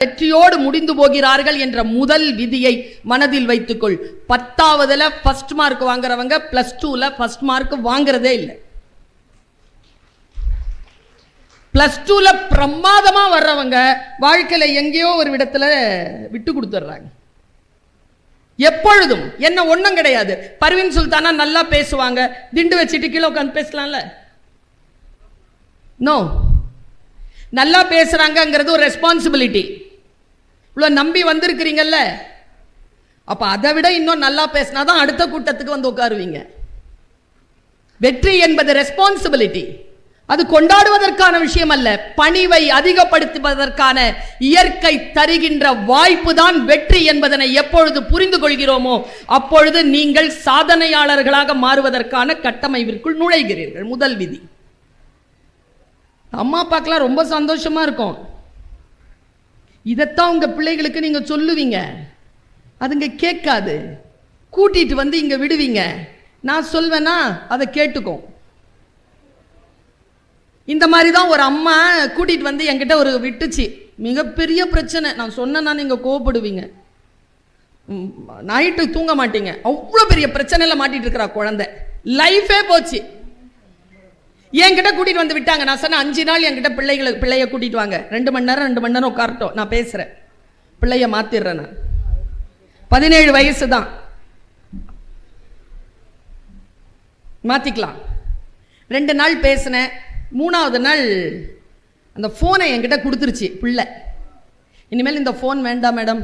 வெற்றியோடு முடிந்து போகிறார்கள் என்ற முதல் விதியை மனதில் வைத்துக்கொள். 10ஆவதுல ஃபர்ஸ்ட் மார்க் வாங்குறவங்க +2ல ஃபர்ஸ்ட் மார்க் வாங்குறதே இல்லை. +2ல பிரமாதமா வர்றவங்க வாழ்க்கையில எங்கேயோ ஒரு இடத்துல விட்டு கொடுத்துட்றாங்க. எப்பொழுதும் என்ன ஒண்ணும் கிடையாது. பர்வீன் சுல்தானா நல்லா பேசுவாங்க, திண்டு வச்சுட்டு கீழே உட்காந்து பேசலாம்ல? நோ. நல்லா பேசுறாங்கிறது ஒரு ரெஸ்பான்சிபிலிட்டி. இவ்வளவு நம்பி வந்திருக்கிறீங்கல்ல, அப்ப அதை விட இன்னும் நல்லா பேசினாதான் அடுத்த கூட்டத்துக்கு வந்து உட்காருவீங்க. வெற்றி என்பது ரெஸ்பான்சிபிலிட்டி. அது கொண்டாடுவதற்கான விஷயம் அல்ல, பணிவை அதிகப்படுத்துவதற்கான இயற்கை தருகின்ற வாய்ப்பு தான் வெற்றி என்பதனை எப்பொழுது புரிந்து கொள்கிறோமோ அப்பொழுது நீங்கள் சாதனையாளர்களாக மாறுவதற்கான கட்டமைப்பிற்குள் நுழைகிறீர்கள். முதல் விதி. அம்மா அப்பாக்கெல்லாம் ரொம்ப சந்தோஷமா இருக்கும். இதைத்தான் உங்க பிள்ளைகளுக்கு நீங்க சொல்லுவீங்க, அதுங்க கேட்காது. கூட்டிட்டு வந்து இங்க விடுவீங்க, நான் சொல்வேன்னா அதை கேட்டுக்கும். இந்த மாதிரி தான் ஒரு அம்மா கூட்டிட்டு வந்து என்கிட்ட ஒரு விட்டுச்சு, மிகப்பெரிய பிரச்சனை. நான் சொன்னேன்னா நீங்க கோவப்படுவீங்க, நைட்டு தூங்க மாட்டீங்க, அவ்வளோ பெரிய பிரச்சனையில மாட்டிட்டு இருக்கிறா குழந்தை, லைஃபே போச்சு. என்கிட்ட கூட்டிட்டு வந்து விட்டாங்க. நான் சொன்னேன் 5 நாள் என்கிட்ட பிள்ளைய கூட்டிட்டு வாங்க, 2 மணி நேரம் உட்காரட்டும், நான் பேசுறேன், பிள்ளைய மாத்திடுறேன். நான் 17 வயசு தான், மாத்திக்கலாம். 2 நாள் பேசினேன். 3ஆவது நாள் அந்த போனை என்கிட்ட கொடுத்துருச்சு பிள்ளை. இனிமேல் இந்த போன் வேண்டாம் மேடம்,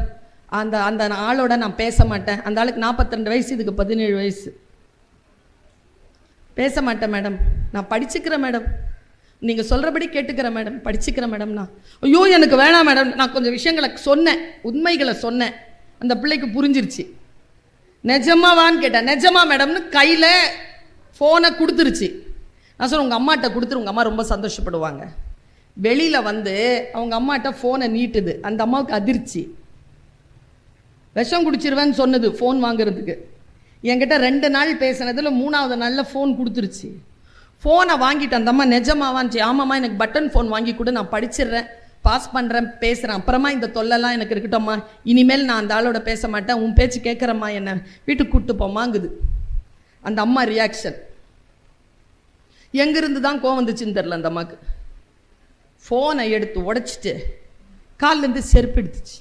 அந்த அந்த ஆளோட நான் பேச மாட்டேன். அந்த ஆளுக்கு 42 வயசு, இதுக்கு 17 வயசு. பேச மாட்டேன் மேடம், நான் படிச்சுக்கிறேன் மேடம், நீங்க சொல்றபடி கேட்டுக்கிறேன் மேடம், படிச்சுக்கிறேன் மேடம். நான் ஐயோ எனக்கு வேணாம் மேடம். நான் கொஞ்சம் விஷயங்களை சொன்னேன், உண்மைகளை சொன்னேன். அந்த பிள்ளைக்கு புரிஞ்சிருச்சு. நிஜமாவான்னு கேட்டேன். நிஜமா மேடம்னு கையில் ஃபோனை கொடுத்துருச்சு. நான் சொன்னேன் உங்கள் அம்மாட்ட கொடுத்துரு, உங்கள் அம்மா ரொம்ப சந்தோஷப்படுவாங்க. வெளியில் வந்து அவங்க அம்மாட்ட ஃபோனை நீட்டுது. அந்த அம்மாவுக்கு அதிர்ச்சி. விஷம் குடிச்சிருவேன்னு சொன்னது ஃபோன் வாங்குறதுக்கு. என்கிட்ட 2 நாள் பேசினதில் 3ஆவது நாளில் ஃபோன் கொடுத்துருச்சு. ஃபோனை வாங்கிட்டு அந்த அம்மா நிஜமாவான்ச்சு, ஆமாம்மா எனக்கு பட்டன் ஃபோன் வாங்கி கொடு, நான் படிச்சிடுறேன், பாஸ் பண்ணுறேன், பேசுகிறேன், அப்புறமா இந்த தொல்லைலாம் எனக்கு இருக்கட்டும்மா, இனிமேல் நான் அந்த ஆளோட பேச மாட்டேன், உன் பேச்சு கேட்குறம்மா, என்ன வீட்டுக்கு கூப்பிட்டு போமாங்குது. அந்த அம்மா ரியாக்ஷன் எங்கிருந்து தான் கோவம் வந்துச்சுன்னு தெரில அந்த அம்மாவுக்கு. ஃபோனை எடுத்து உடைச்சிட்டு காலிலேருந்து செருப்பு எடுத்துச்சு.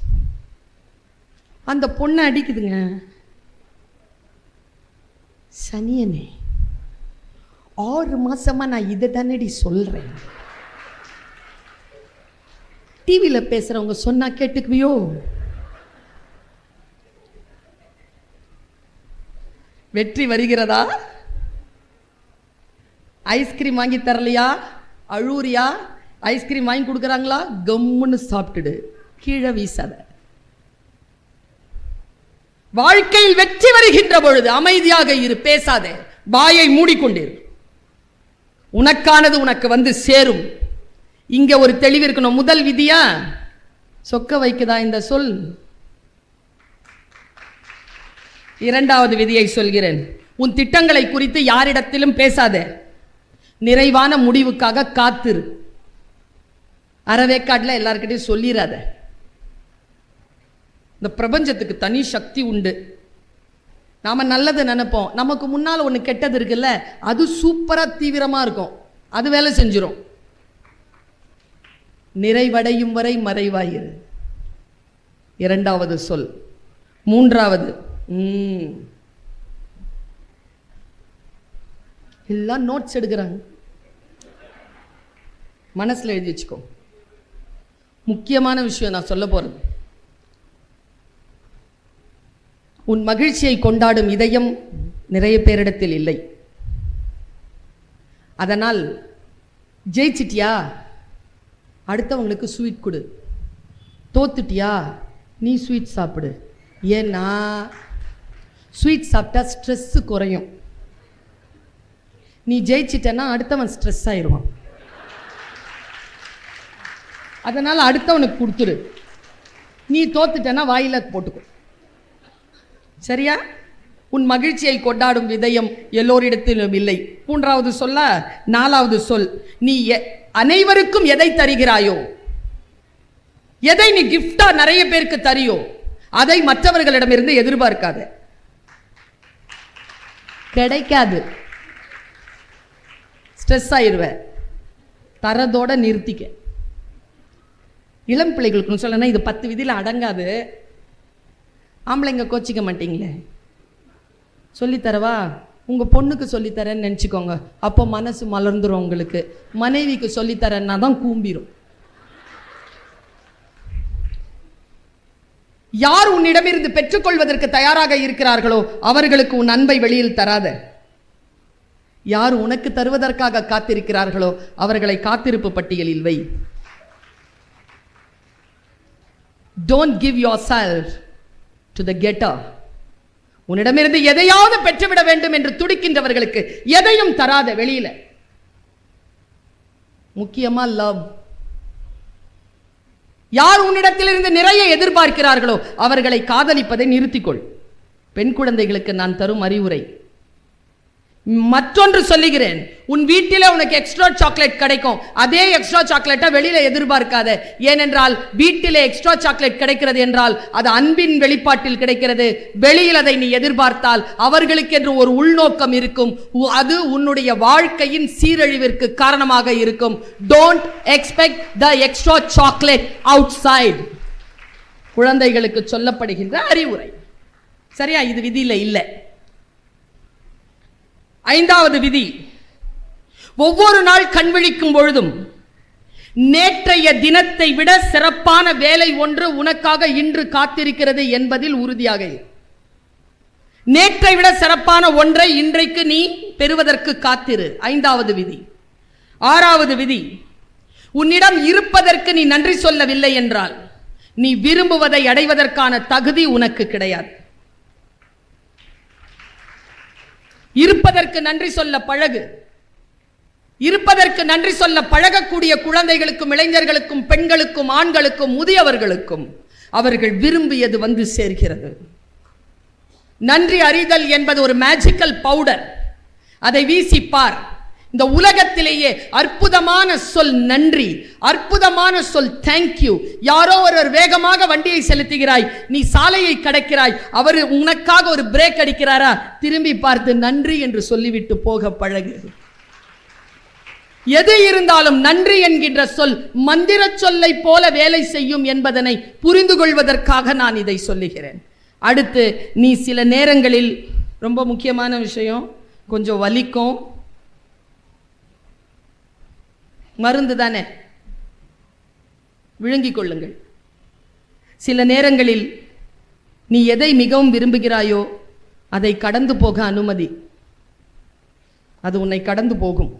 அந்த பொண்ணை அடிக்குதுங்க. சனியனே, 6 மாசமா நான் இதை தானடி சொல்றேன். டிவியில் பேசுறவங்க சொன்னா கேட்டுக்குவியோ? வெற்றி வருகிறதா? ஐஸ்கிரீம் வாங்கி தரலையா? அழுவுறியா? ஐஸ்கிரீம் வாங்கி கொடுக்குறாங்களா? கம்முன்னு சாப்பிட்டுடு, கீழே வீசாத. வாழ்க்கையில் வெற்றி வருகின்ற பொழுது அமைதியாக இரு, பேசாதே, வாயை மூடிக்கொண்டிரு. உனக்கானது உனக்கு வந்து சேரும். இங்க ஒரு தெளிவு இருக்கணும். முதல் விதியா சொக்க வைக்குதா இந்த சொல்? 2வது விதியை சொல்கிறேன். உன் திட்டங்களை குறித்து யாரிடத்திலும் பேசாதே. நிறைவான முடிவுக்காக காத்திரு. அறவேக்காட்டில் எல்லார்கிட்டையும் சொல்லிடாத. இந்த பிரபஞ்சத்துக்கு தனி சக்தி உண்டு. நாம நல்லது நினைப்போம், நமக்கு முன்னால் ஒன்று கெட்டது இருக்குல்ல, அது சூப்பரா தீவிரமா இருக்கும், அது வேலை செஞ்சிடும். நிறைவடையும் வரை மறைவாயிரு. 2வது சொல். 3வது, எல்லாம் நோட்ஸ் எடுக்கிறாங்க, மனசுல எழுதி வச்சுக்கோ. முக்கியமான விஷயம் நான் சொல்ல போறது. உன் மகிழ்ச்சியை கொண்டாடும் இதயம் நிறைய பேரிடத்தில் இல்லை. அதனால் ஜெயிச்சிட்டியா, அடுத்தவங்களுக்கு ஸ்வீட் கொடு. தோத்துட்டியா, நீ ஸ்வீட் சாப்பிடு. ஏன்னா ஸ்வீட் சாப்பிட்டா ஸ்ட்ரெஸ் குறையும். நீ ஜெயிச்சிட்டனா அடுத்தவன் ஸ்ட்ரெஸ் ஆயிடுவான். அதனால அடுத்தவனுக்கு கொடுத்துரு. நீ தோத்துட்டனா வாயில போட்டுக்கோ. சரியா? உன் மகிழ்ச்சியை கொண்டாடும் இதயம் எல்லோரிடத்திலும் இல்லை. 3வது சொல்ல. 4வது சொல். நீ அனைவருக்கும் எதை தருகிறாயோ எதை நீ கிஃப்டா நிறைய பேருக்கு தரியோ அதை மற்றவர்களிடமிருந்து எதிர்பார்க்காத. கிடைக்காது, ஸ்ட்ரெஸ் ஆயிருவ. தரதோட நிறுத்திக்க. இளம் பிள்ளைகளுக்கு சொல்லணும், இது 10 விதியில் அடங்காது. ஆம்பளைங்க கோச்சிக்க மாட்டீங்களே, சொல்லித்தரவா? உங்க பொண்ணுக்கு சொல்லித்தரேன்னு நினச்சிக்கோங்க, அப்போ மனசு மலர்ந்துரும். உங்களுக்கு மனைவிக்கு சொல்லித்தரேன்னா தான் கூம்பிரும். யார் உன்னிடமிருந்து பெற்றுக்கொள்வதற்கு தயாராக இருக்கிறார்களோ அவர்களுக்கு உன் அன்பை வெளியில் தராத. யார் உனக்கு தருவதற்காக காத்திருக்கிறார்களோ அவர்களை காத்திருப்பு பட்டியலில் வை. Don't give yourself to the getter. உன்னிடமிருந்து எதையாவது பெற்றுவிட வேண்டும் என்று துடிக்கின்றவர்களுக்கு எதையும் தராத வெளியில. முக்கியமா லவ். யார் உன்னிடத்திலிருந்து நிறைய எதிர்பார்க்கிறார்களோ அவர்களை காதலிப்பதை நிறுத்திக்கொள். பெண் குழந்தைகளுக்கு நான் தரும் அறிவுரை. மற்றொன்று சொல்லுகிறேன், உன் வீட்டிலே உனக்கு எக்ஸ்ட்ரா சாக்லேட் கிடைக்கும், அதே எக்ஸ்ட்ரா சாக்லேட்டை வெளியில எதிர்பார்க்காத. ஏனென்றால் வீட்டிலே எக்ஸ்ட்ரா சாக்லேட் கிடைக்கிறது என்றால் அது அன்பின் வெளிப்பாட்டில் கிடைக்கிறது. வெளியில் அதை நீ எதிர்பார்த்தால் அவர்களுக்கு என்று ஒரு உள்நோக்கம் இருக்கும், அது உன்னுடைய வாழ்க்கையின் சீரழிவிற்கு காரணமாக இருக்கும். Don't expect the extra chocolate outside. குழந்தைகளுக்கு சொல்லப்படுகின்ற அறிவுரை. சரியா? இது விதியில இல்லை. 5வது விதி, ஒவ்வொரு நாள் கண்விழிக்கும் பொழுதும் நேற்றைய தினத்தை விட சிறப்பான வேலை ஒன்று உனக்காக இன்று காத்திருக்கிறது என்பதில் உறுதியாக இரு. நேற்றை விட சிறப்பான ஒன்றை இன்றைக்கு நீ பெறுவதற்கு காத்திரு. 5வது விதி. 6வது விதி, உன்னிடம் இருப்பதற்கு நீ நன்றி சொல்லவில்லை என்றால் நீ விரும்புவதை அடைவதற்கான தகுதி உனக்கு கிடையாது. இருப்பதற்கு நன்றி சொல்ல பழகு. இருப்பதற்கு நன்றி சொல்ல பழகக்கூடிய குழந்தைகளுக்கும் இளைஞர்களுக்கும் பெண்களுக்கும் ஆண்களுக்கும் முதியவர்களுக்கும் அவர்கள் விரும்பியது வந்து சேர்கிறது. நன்றி அறிதல் என்பது ஒரு மேஜிக்கல் பவுடர். அதை வீசிப்பார். இந்த உலகத்திலேயே அற்புதமான சொல் நன்றி, அற்புதமான சொல் தேங்க்யூ. யாரோ ஒருவர் வேகமாக வண்டியை செலுத்துகிறாய், நீ சாலையை கடக்கிறாய், அவர் உனக்காக ஒரு பிரேக் அடிக்கிறாரா, திரும்பி பார்த்து நன்றி என்று சொல்லிவிட்டு போக பழகு. எது இருந்தாலும் நன்றி என்கின்ற சொல் மந்திர சொல்லை போல வேலை செய்யும் என்பதனை புரிந்து கொள்வதற்காக நான் இதை சொல்லுகிறேன். அடுத்து, நீ சில நேரங்களில், ரொம்ப முக்கியமான விஷயம், கொஞ்சம் வலிக்கும், மருந்து தானே, விழுங்கிக் கொள்ளுங்கள். சில நேரங்களில் நீ எதை மிகவும் விரும்புகிறாயோ அதை கடந்து போக அனுமதி. அது உன்னை கடந்து போகும்.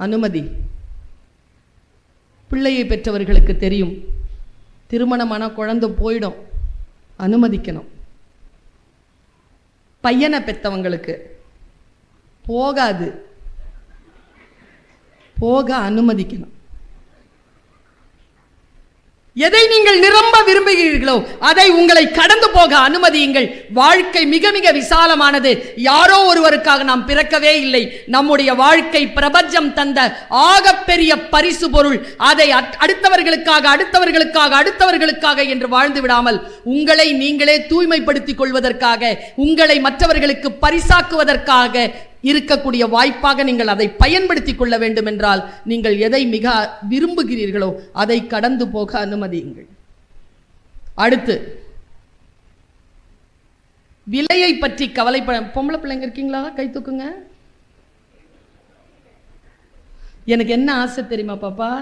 அனுமதி. பிள்ளையை பெற்றவர்களுக்கு தெரியும், திருமணமான குழந்தை போயிடும், அனுமதிக்கணும். பையனை பெற்றவங்களுக்கு போகாது, போக அனுமதிக்கணும். எதை நீங்கள் நிரம்ப விரும்புகிறீர்களோ அதை உங்களை கடந்து போக அனுமதியுங்கள். வாழ்க்கை மிக மிக விசாலமானது. யாரோ ஒருவருக்காக நாம் பிறக்கவே இல்லை. நம்முடைய வாழ்க்கை பிரபஞ்சம் தந்த ஆகப்பெரிய பரிசு பொருள். அதை அடுத்தவர்களுக்காக அடுத்தவர்களுக்காக அடுத்தவர்களுக்காக என்று வாழ்ந்து விடாமல் உங்களை நீங்களே தூய்மைப்படுத்திக் கொள்வதற்காக, உங்களை மற்றவர்களுக்கு பரிசாக்குவதற்காக இருக்கக்கூடிய வாய்ப்பாக நீங்கள் அதை பயன்படுத்திக் கொள்ள வேண்டும். என்றால் நீங்கள் எதை மிக விரும்புகிறீர்களோ அதை கடந்து போக அனுமதியுங்கள். அடுத்து, விலையை பற்றி கவலைப்பட. பொம்பளை பிள்ளைங்க இருக்கீங்களா? கை தூக்குங்க. எனக்கு என்ன ஆசை தெரியுமா பாப்பா,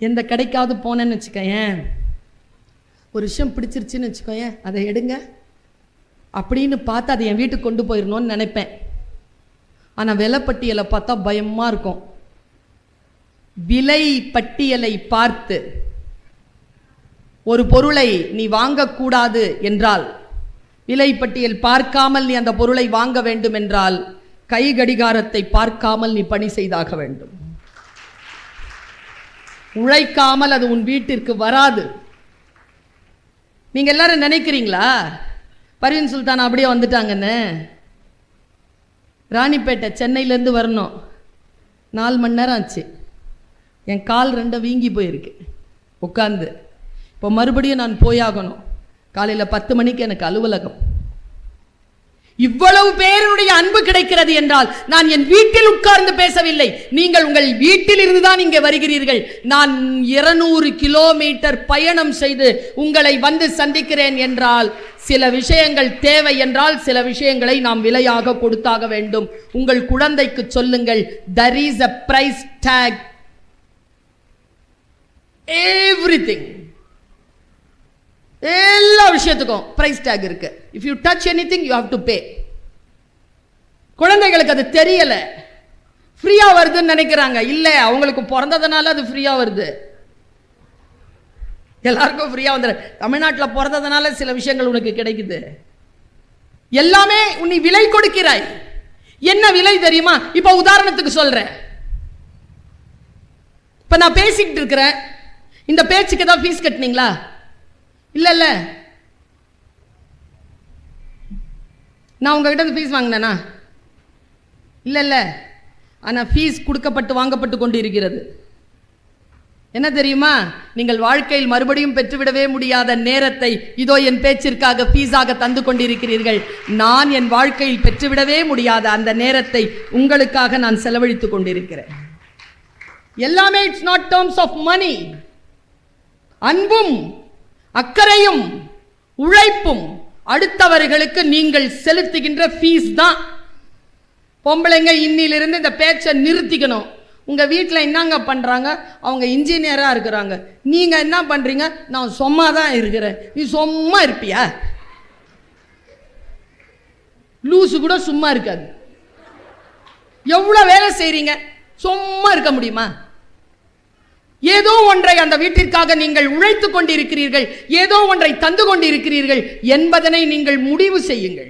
எந்த கடைக்காவது போனேன்னு வச்சுக்கேன், ஒரு விஷயம் பிடிச்சிருச்சுன்னு வச்சுக்கோயேன், அதை எடுங்க அப்படின்னு பார்த்து அதை என் வீட்டுக்கு கொண்டு போயிடணும்னு நினைப்பேன். ஆனால் விலை பட்டியலை பார்த்தா பயமா இருக்கும். விலை பட்டியலை பார்த்து ஒரு பொருளை நீ வாங்கக்கூடாது என்றால், விலை பட்டியல் பார்க்காமல் நீ அந்த பொருளை வாங்க வேண்டும் என்றால், கை கடிகாரத்தை பார்க்காமல் நீ பணி செய்தாக வேண்டும். உழைக்காமல் அது உன் வீட்டிற்கு வராது. நீங்க எல்லாரும் நினைக்கிறீங்களா பர்வீன் சுல்தான் அப்படியே வந்துட்டாங்கன்னு? ராணிப்பேட்டை சென்னையிலேருந்து வரணும், 4 மணி நேரம் ஆச்சு. என் கால் 2 வீங்கி போயிருக்கு உட்காந்து. இப்போ மறுபடியும் நான் போயாகணும். காலையில் 10 மணிக்கு எனக்கு அலுவலகம். இவ்வளவு பேருடைய அன்பு கிடைக்கிறது என்றால் நான் என் வீட்டில் உட்கார்ந்து பேசவில்லை. நீங்கள் உங்கள் வீட்டில் இருந்துதான் இங்கே வருகிறீர்கள். நான் 200 கிலோமீட்டர் பயணம் செய்து உங்களை வந்து சந்திக்கிறேன் என்றால் சில விஷயங்கள் தேவை என்றால் சில விஷயங்களை நாம் விலையாக கொடுத்தாக வேண்டும். உங்கள் குழந்தைக்கு சொல்லுங்கள், there is a price tag, everything, எல்லா விஷயத்துக்கும் பிரைஸ் டேக் இருக்கு. If you touch anything you have to pay. குழந்தைகளுக்கு அது தெரியல, ஃப்ரீயா வருதுன்னு நினைக்கிறாங்க. இல்ல, அவங்களுக்கு பிறந்ததுனால அது ஃப்ரீயா வருது. எல்லாருக்கும் ஃப்ரீயா வந்துரு. தமிழ்நாட்டில் பிறந்ததுனால சில விஷயங்கள் உனக்கு கிடைக்குது. எல்லாமே நீ விலை கொடுக்கிறாய். என்ன விலை தெரியுமா? இப்ப உதாரணத்துக்கு சொல்றேன். இப்ப நான் பேசிக்கிட்டு இருக்கிறேன். இந்த பேச்சுக்கு ஏதாவது ஃபீஸ் கட்டினீங்களா? இல்ல. நான் உங்ககிட்ட ஃபீஸ் வாங்கினேனா? இல்ல. ஆனா ஃபீஸ் கொடுக்கப்பட்டு வாங்கப்பட்டு கொண்டு இருக்கிறது. என்ன தெரியுமா? நீங்கள் வாழ்க்கையில் மறுபடியும் பெற்றுவிடவே முடியாத நேரத்தை இதோ என் பேச்சிற்காக ஃபீஸாக தந்து கொண்டிருக்கிறீர்கள். நான் என் வாழ்க்கையில் பெற்றுவிடவே முடியாத அந்த நேரத்தை உங்களுக்காக நான் செலவழித்துக் கொண்டிருக்கிறேன். எல்லாமே it's not terms of money. அன்பும் அக்கறையும் உழைப்பும் அடுத்தவர்களுக்கு நீங்கள் செலுத்துகின்ற ஃபீஸ் தான். பொம்பளைங்க இன்னிலிருந்து இந்த பேச்சை நிறுத்திக்கணும். உங்க வீட்டில் என்னங்க பண்றாங்க? அவங்க இன்ஜினியரா இருக்கிறாங்க. நீங்க என்ன பண்றீங்க? நான் சும்மா தான் இருக்கிறேன். நீ சும்மா இருப்பியா? லூசு கூட சும்மா இருக்காது. எவ்வளவு வேலை செய்றீங்க, சும்மா இருக்க முடியுமா? ஏதோ ஒன்றை அந்த வீட்டிற்காக நீங்கள் உழைத்துக் கொண்டிருக்கிறீர்கள், ஏதோ ஒன்றை தந்து கொண்டிருக்கிறீர்கள் என்பதனை நீங்கள் முடிவு செய்யுங்கள்.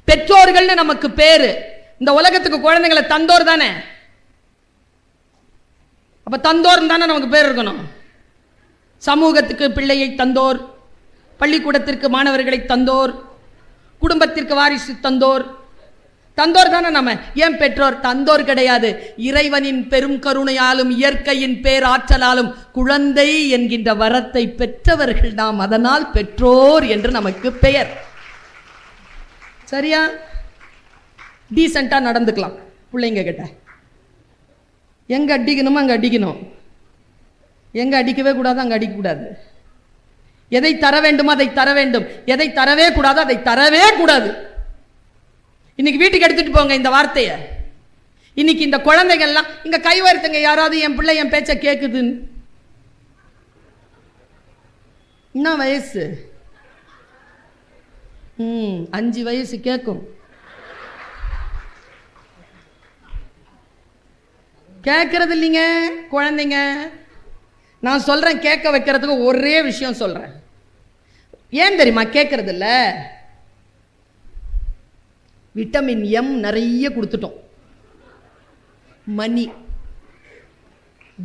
பெற்றோர்கள்னு நமக்கு பேரு. இந்த உலகத்துக்கு குழந்தைகளை தந்தோர் தானே. அப்ப தந்தோர் தானே நமக்கு பேர் இருக்கணும். சமூகத்துக்கு பிள்ளையை தந்தோர், பள்ளிக்கூடத்திற்கு மாணவர்களை தந்தோர், குடும்பத்திற்கு வாரிசு தந்தோர், தந்தோர் தானே நம்ம. ஏன் பெற்றோர்? தந்தோர் கிடையாது. இறைவனின் பெரும் கருணையாலும் இயற்கையின் பேராற்றலாலும் குழந்தை என்கின்ற வரத்தை பெற்றவர்கள் நாம். அதனால் பெற்றோர் என்று நமக்கு பெயர். சரியா? டீசெண்டா நடந்துக்கலாம் பிள்ளைங்க கிட்ட. எங்க அடிக்கணுமோ அங்க அடிக்கணும், எங்க அடிக்கவே கூடாது அங்க அடிக்க கூடாது. எதை தர வேண்டுமோ அதை தர வேண்டும், எதை தரவே கூடாது அதை தரவே கூடாது. இன்னைக்கு வீட்டுக்கு எடுத்துட்டு போங்க இந்த வார்த்தையை. இன்னைக்கு இந்த குழந்தைகள்லாம் இங்க கை வருத்துங்க யாராவது, என் பிள்ளை என் பேச்ச கேக்குதுன்னு. என்ன வயசு? 5 வயசு கேட்கும். கேட்கறது இல்லைங்க குழந்தைங்க. நான் சொல்றேன், கேட்க வைக்கிறதுக்கு ஒரே விஷயம் சொல்றேன். ஏன் தெரியுமா கேட்கறது இல்ல? விட்டமின் எம் நிறைய கொடுத்துட்டோம், மணி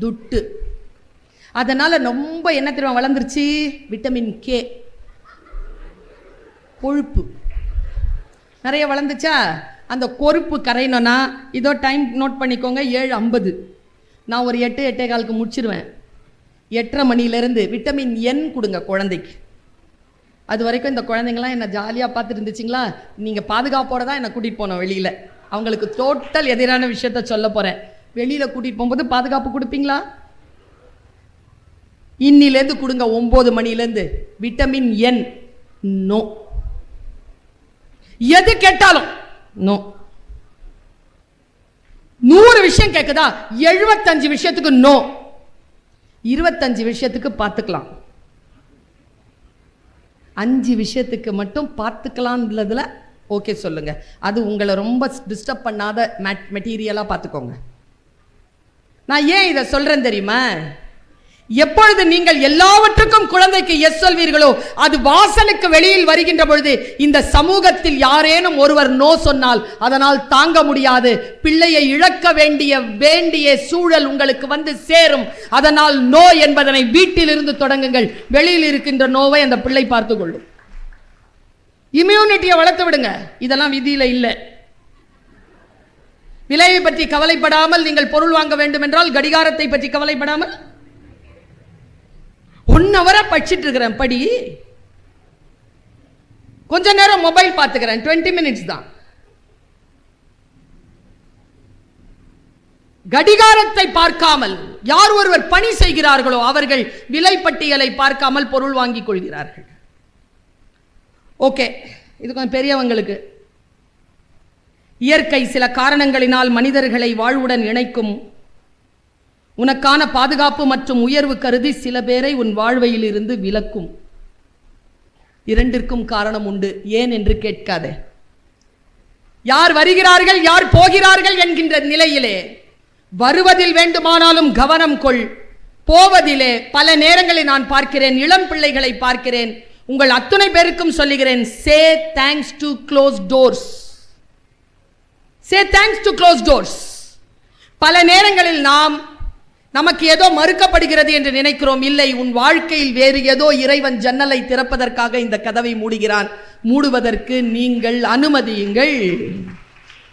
துட்டு. அதனால ரொம்ப என்ன தெரியுமா வளர்ந்துருச்சு? விட்டமின் கே, கொழுப்பு நிறைய வளர்ந்துச்சா? அந்த கொழுப்பு கரையணும்னா இதோ டைம் நோட் பண்ணிக்கோங்க, 7:50. நான் ஒரு 8:15 முடிச்சிருவேன். 8:30 மணிலேருந்து விட்டமின் என் கொடுங்க குழந்தைக்கு. அது வரைக்கும் இந்த குழந்தைங்களாம் என்னை ஜாலியாக பார்த்துட்டு இருந்துச்சுங்களா? நீங்கள் பாதுகாப்போட தான் என்னை கூட்டிகிட்டு போனோம் வெளியில். அவங்களுக்கு டோட்டல் எதிரான விஷயத்த சொல்ல போகிறேன். வெளியில் கூட்டிகிட்டு போகும்போது பாதுகாப்பு கொடுப்பீங்களா? இன்னிலேருந்து கொடுங்க 9 மணிலேருந்து விட்டமின் என். நோ. எது கேட்டாலும் நோ. 100 விஷயம் கேட்குதா? 75 விஷயத்துக்கு நோ. 25 விஷயத்துக்கு பார்த்துக்கலாம். 5 விஷயத்துக்கு மட்டும் பார்த்துக்கலாம்ன்றதுல ஓகே சொல்லுங்க. அது உங்களை ரொம்ப டிஸ்டர்ப் பண்ணாத மெட்டீரியலா பார்த்துக்கோங்க. நான் ஏன் இதை சொல்றேன் தெரியுமா? எப்பொழுது நீங்கள் எல்லாவற்றுக்கும் குழந்தைக்கு எஸ் சொல்வீர்களோ, அது வாசலுக்கு வெளியில் வருகின்ற பொழுது இந்த சமூகத்தில் யாரேனும் ஒருவர் நோ சொன்னால் அதனால் தாங்க முடியாது. பிள்ளையை இழக்க வேண்டிய சூழல் உங்களுக்கு வந்து சேரும். அதனால் நோ என்பதனை வீட்டில் இருந்து தொடங்குங்கள். வெளியில் இருக்கின்ற நோவை அந்த பிள்ளை பார்த்துக் கொள்ளும். இம்யூனிட்டியை வளர்த்து விடுங்க. இதெல்லாம் விதியில இல்லை. விலையை பற்றி கவலைப்படாமல் நீங்கள் பொருள் வாங்க வேண்டும் என்றால் கடிகாரத்தை பற்றி கவலைப்படாமல் 1 hour படிச்சிட்டு இருக்கிறேன். படி. கொஞ்ச நேரம் மொபைல் பார்த்துக்கிறேன். 20 minutes தான். கடிகாரத்தை பார்க்காமல் யார் ஒருவர் பணி செய்கிறார்களோ அவர்கள் விலை பட்டியலை பார்க்காமல் பொருள் வாங்கிக் கொள்கிறார்கள். ஓகே, இது கொஞ்சம் பெரியவங்களுக்கு. இயற்கை சில காரணங்களினால் மனிதர்களை வாழ்வுடன் இணைக்கும். உனக்கான பாதுகாப்பு மற்றும் உயர்வு கருதி சில பேரை உன் வாழ்வையில் இருந்து விலக்கும். இரண்டிற்கும் காரணம் உண்டு. ஏன் என்று கேட்காதே. யார் வருகிறார்கள் யார் போகிறார்கள் என்கின்ற நிலையிலே வருவதில் வேண்டுமானாலும் கவனம் கொள். போவதிலே பல நேரங்களில் நான் பார்க்கிறேன், இளம் பிள்ளைகளை பார்க்கிறேன். உங்கள் அத்தனை பேருக்கும் சொல்லுகிறேன், சே thanks to close doors. Say thanks to close doors. பல நேரங்களில் நமக்கு ஏதோ மறுக்கப்படுகிறது என்று நினைக்கிறோம். இல்லை, உன் வாழ்க்கையில் வேறு ஏதோ இறைவன் ஜன்னலை திறப்பதற்காக இந்த கதவை மூடுகிறான். மூடுவதற்கு நீங்கள் அனுமதியுங்கள்.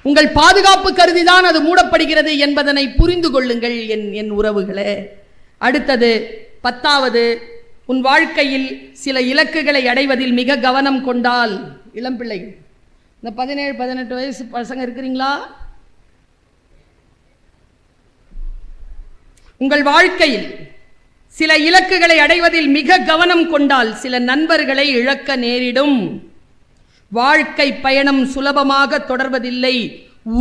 உங்கள் பாதுகாப்பு கருதிதான் அது மூடப்படுகிறது என்பதனை புரிந்து கொள்ளுங்கள் என் உறவுகளே. அடுத்தது 10வது, உன் வாழ்க்கையில் சில இலக்குகளை அடைவதில் மிக கவனம் கொண்டால். இளம் பிள்ளைகள், இந்த 17-18 வயசு பசங்க இருக்கிறீங்களா? உங்கள் வாழ்க்கையில் சில இலக்குகளை அடைவதில் மிக கவனம் கொண்டால் சில நண்பர்களை இழக்க நேரிடும். வாழ்க்கை பயணம் சுலபமாக தொடர்வதில்லை,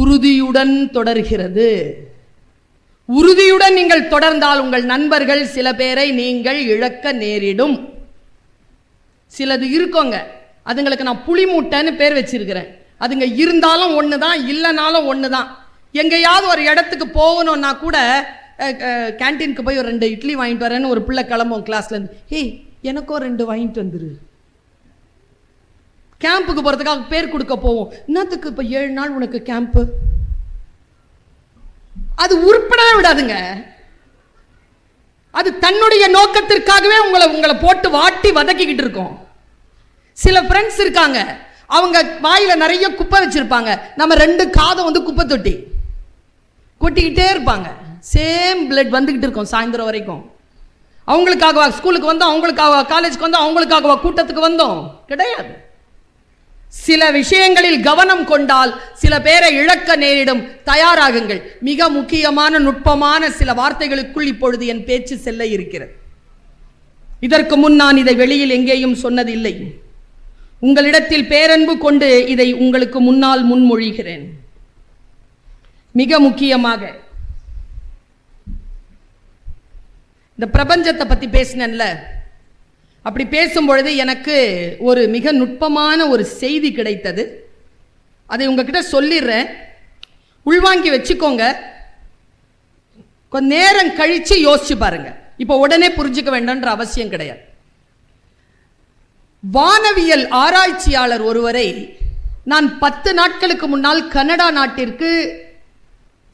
உறுதியுடன் தொடர்கிறது. உறுதியுடன் நீங்கள் தொடர்ந்தால் உங்கள் நண்பர்கள் சில பேரை நீங்கள் இழக்க நேரிடும். சிலது இருக்கோங்க, அதுங்களுக்கு நான் புளி மூட்டைன்னு பேர் வச்சிருக்கிறேன். அதுங்க இருந்தாலும் ஒண்ணுதான், இல்லைனாலும் ஒண்ணுதான். எங்கேயாவது ஒரு இடத்துக்கு போகணும்னா கூட கேன்டீனுக்கு போய் ஒரு 2 இட்லி வாங்கிட்டு வரேன்னு ஒரு பிள்ளை கிளம்பும் கிளாஸ்ல இருந்து, ஹே எனக்கோ 2 வாங்கிட்டு வந்துரு. கேம்புக்கு போறதுக்காக பேர் கொடுக்க போவோம். என்னத்துக்கு இப்ப 7 நாள் உனக்கு கேம்ப்? அது உருப்படவே விடாதுங்க. அது தன்னுடைய நோக்கத்திற்காகவே உங்களை போட்டு வாட்டி வதக்கிக்கிட்டு இருக்கும். சில ஃப்ரெண்ட்ஸ் இருக்காங்க, அவங்க வாயில நிறைய குப்பை வச்சிருப்பாங்க. நம்ம 2 காதை குப்பை தொட்டி கொட்டிக்கிட்டே இருப்பாங்க. சேம் பிளட் வந்துகிட்டு இருக்கும் சாயந்தரம் வரைக்கும். அவங்களுக்காகவா ஸ்கூலுக்கு வந்தோம், அவங்களுக்காகவா காலேஜுக்கு வந்தோம், அவங்களுக்காகவா கூட்டத்துக்கு வந்தோம்? கிடையாது. சில விஷயங்களில் கவனம் கொண்டால் சில பேரை இழக்க நேரிடும். தயாராகுங்கள். மிக முக்கியமான நுட்பமான சில வார்த்தைகளுக்குள் இப்பொழுது என் பேச்சு செல்ல இருக்கிறது. இதற்கு முன் நான் இதை வெளியில் எங்கேயும் சொன்னதில்லை. உங்களிடத்தில் பேரன்பு கொண்டு இதை உங்களுக்கு முன்னால் முன்மொழிகிறேன். மிக முக்கியமாக இந்த பிரபஞ்சத்தை பத்தி பேசினேன்ல, அப்படி பேசும்பொழுது எனக்கு ஒரு மிக நுட்பமான ஒரு செய்தி கிடைத்தது. அதை உங்ககிட்ட சொல்லிடுறேன், உள்வாங்கி வச்சுக்கோங்க. கொஞ்ச நேரம் கழிச்சு யோசிச்சு பாருங்க. இப்போ உடனே புரிஞ்சுக்க வேண்டாம்ன்ற அவசியம் கிடையாது. வானவியல் ஆராய்ச்சியாளர் ஒருவரை நான் 10 நாட்களுக்கு முன்னால் கனடா நாட்டிற்கு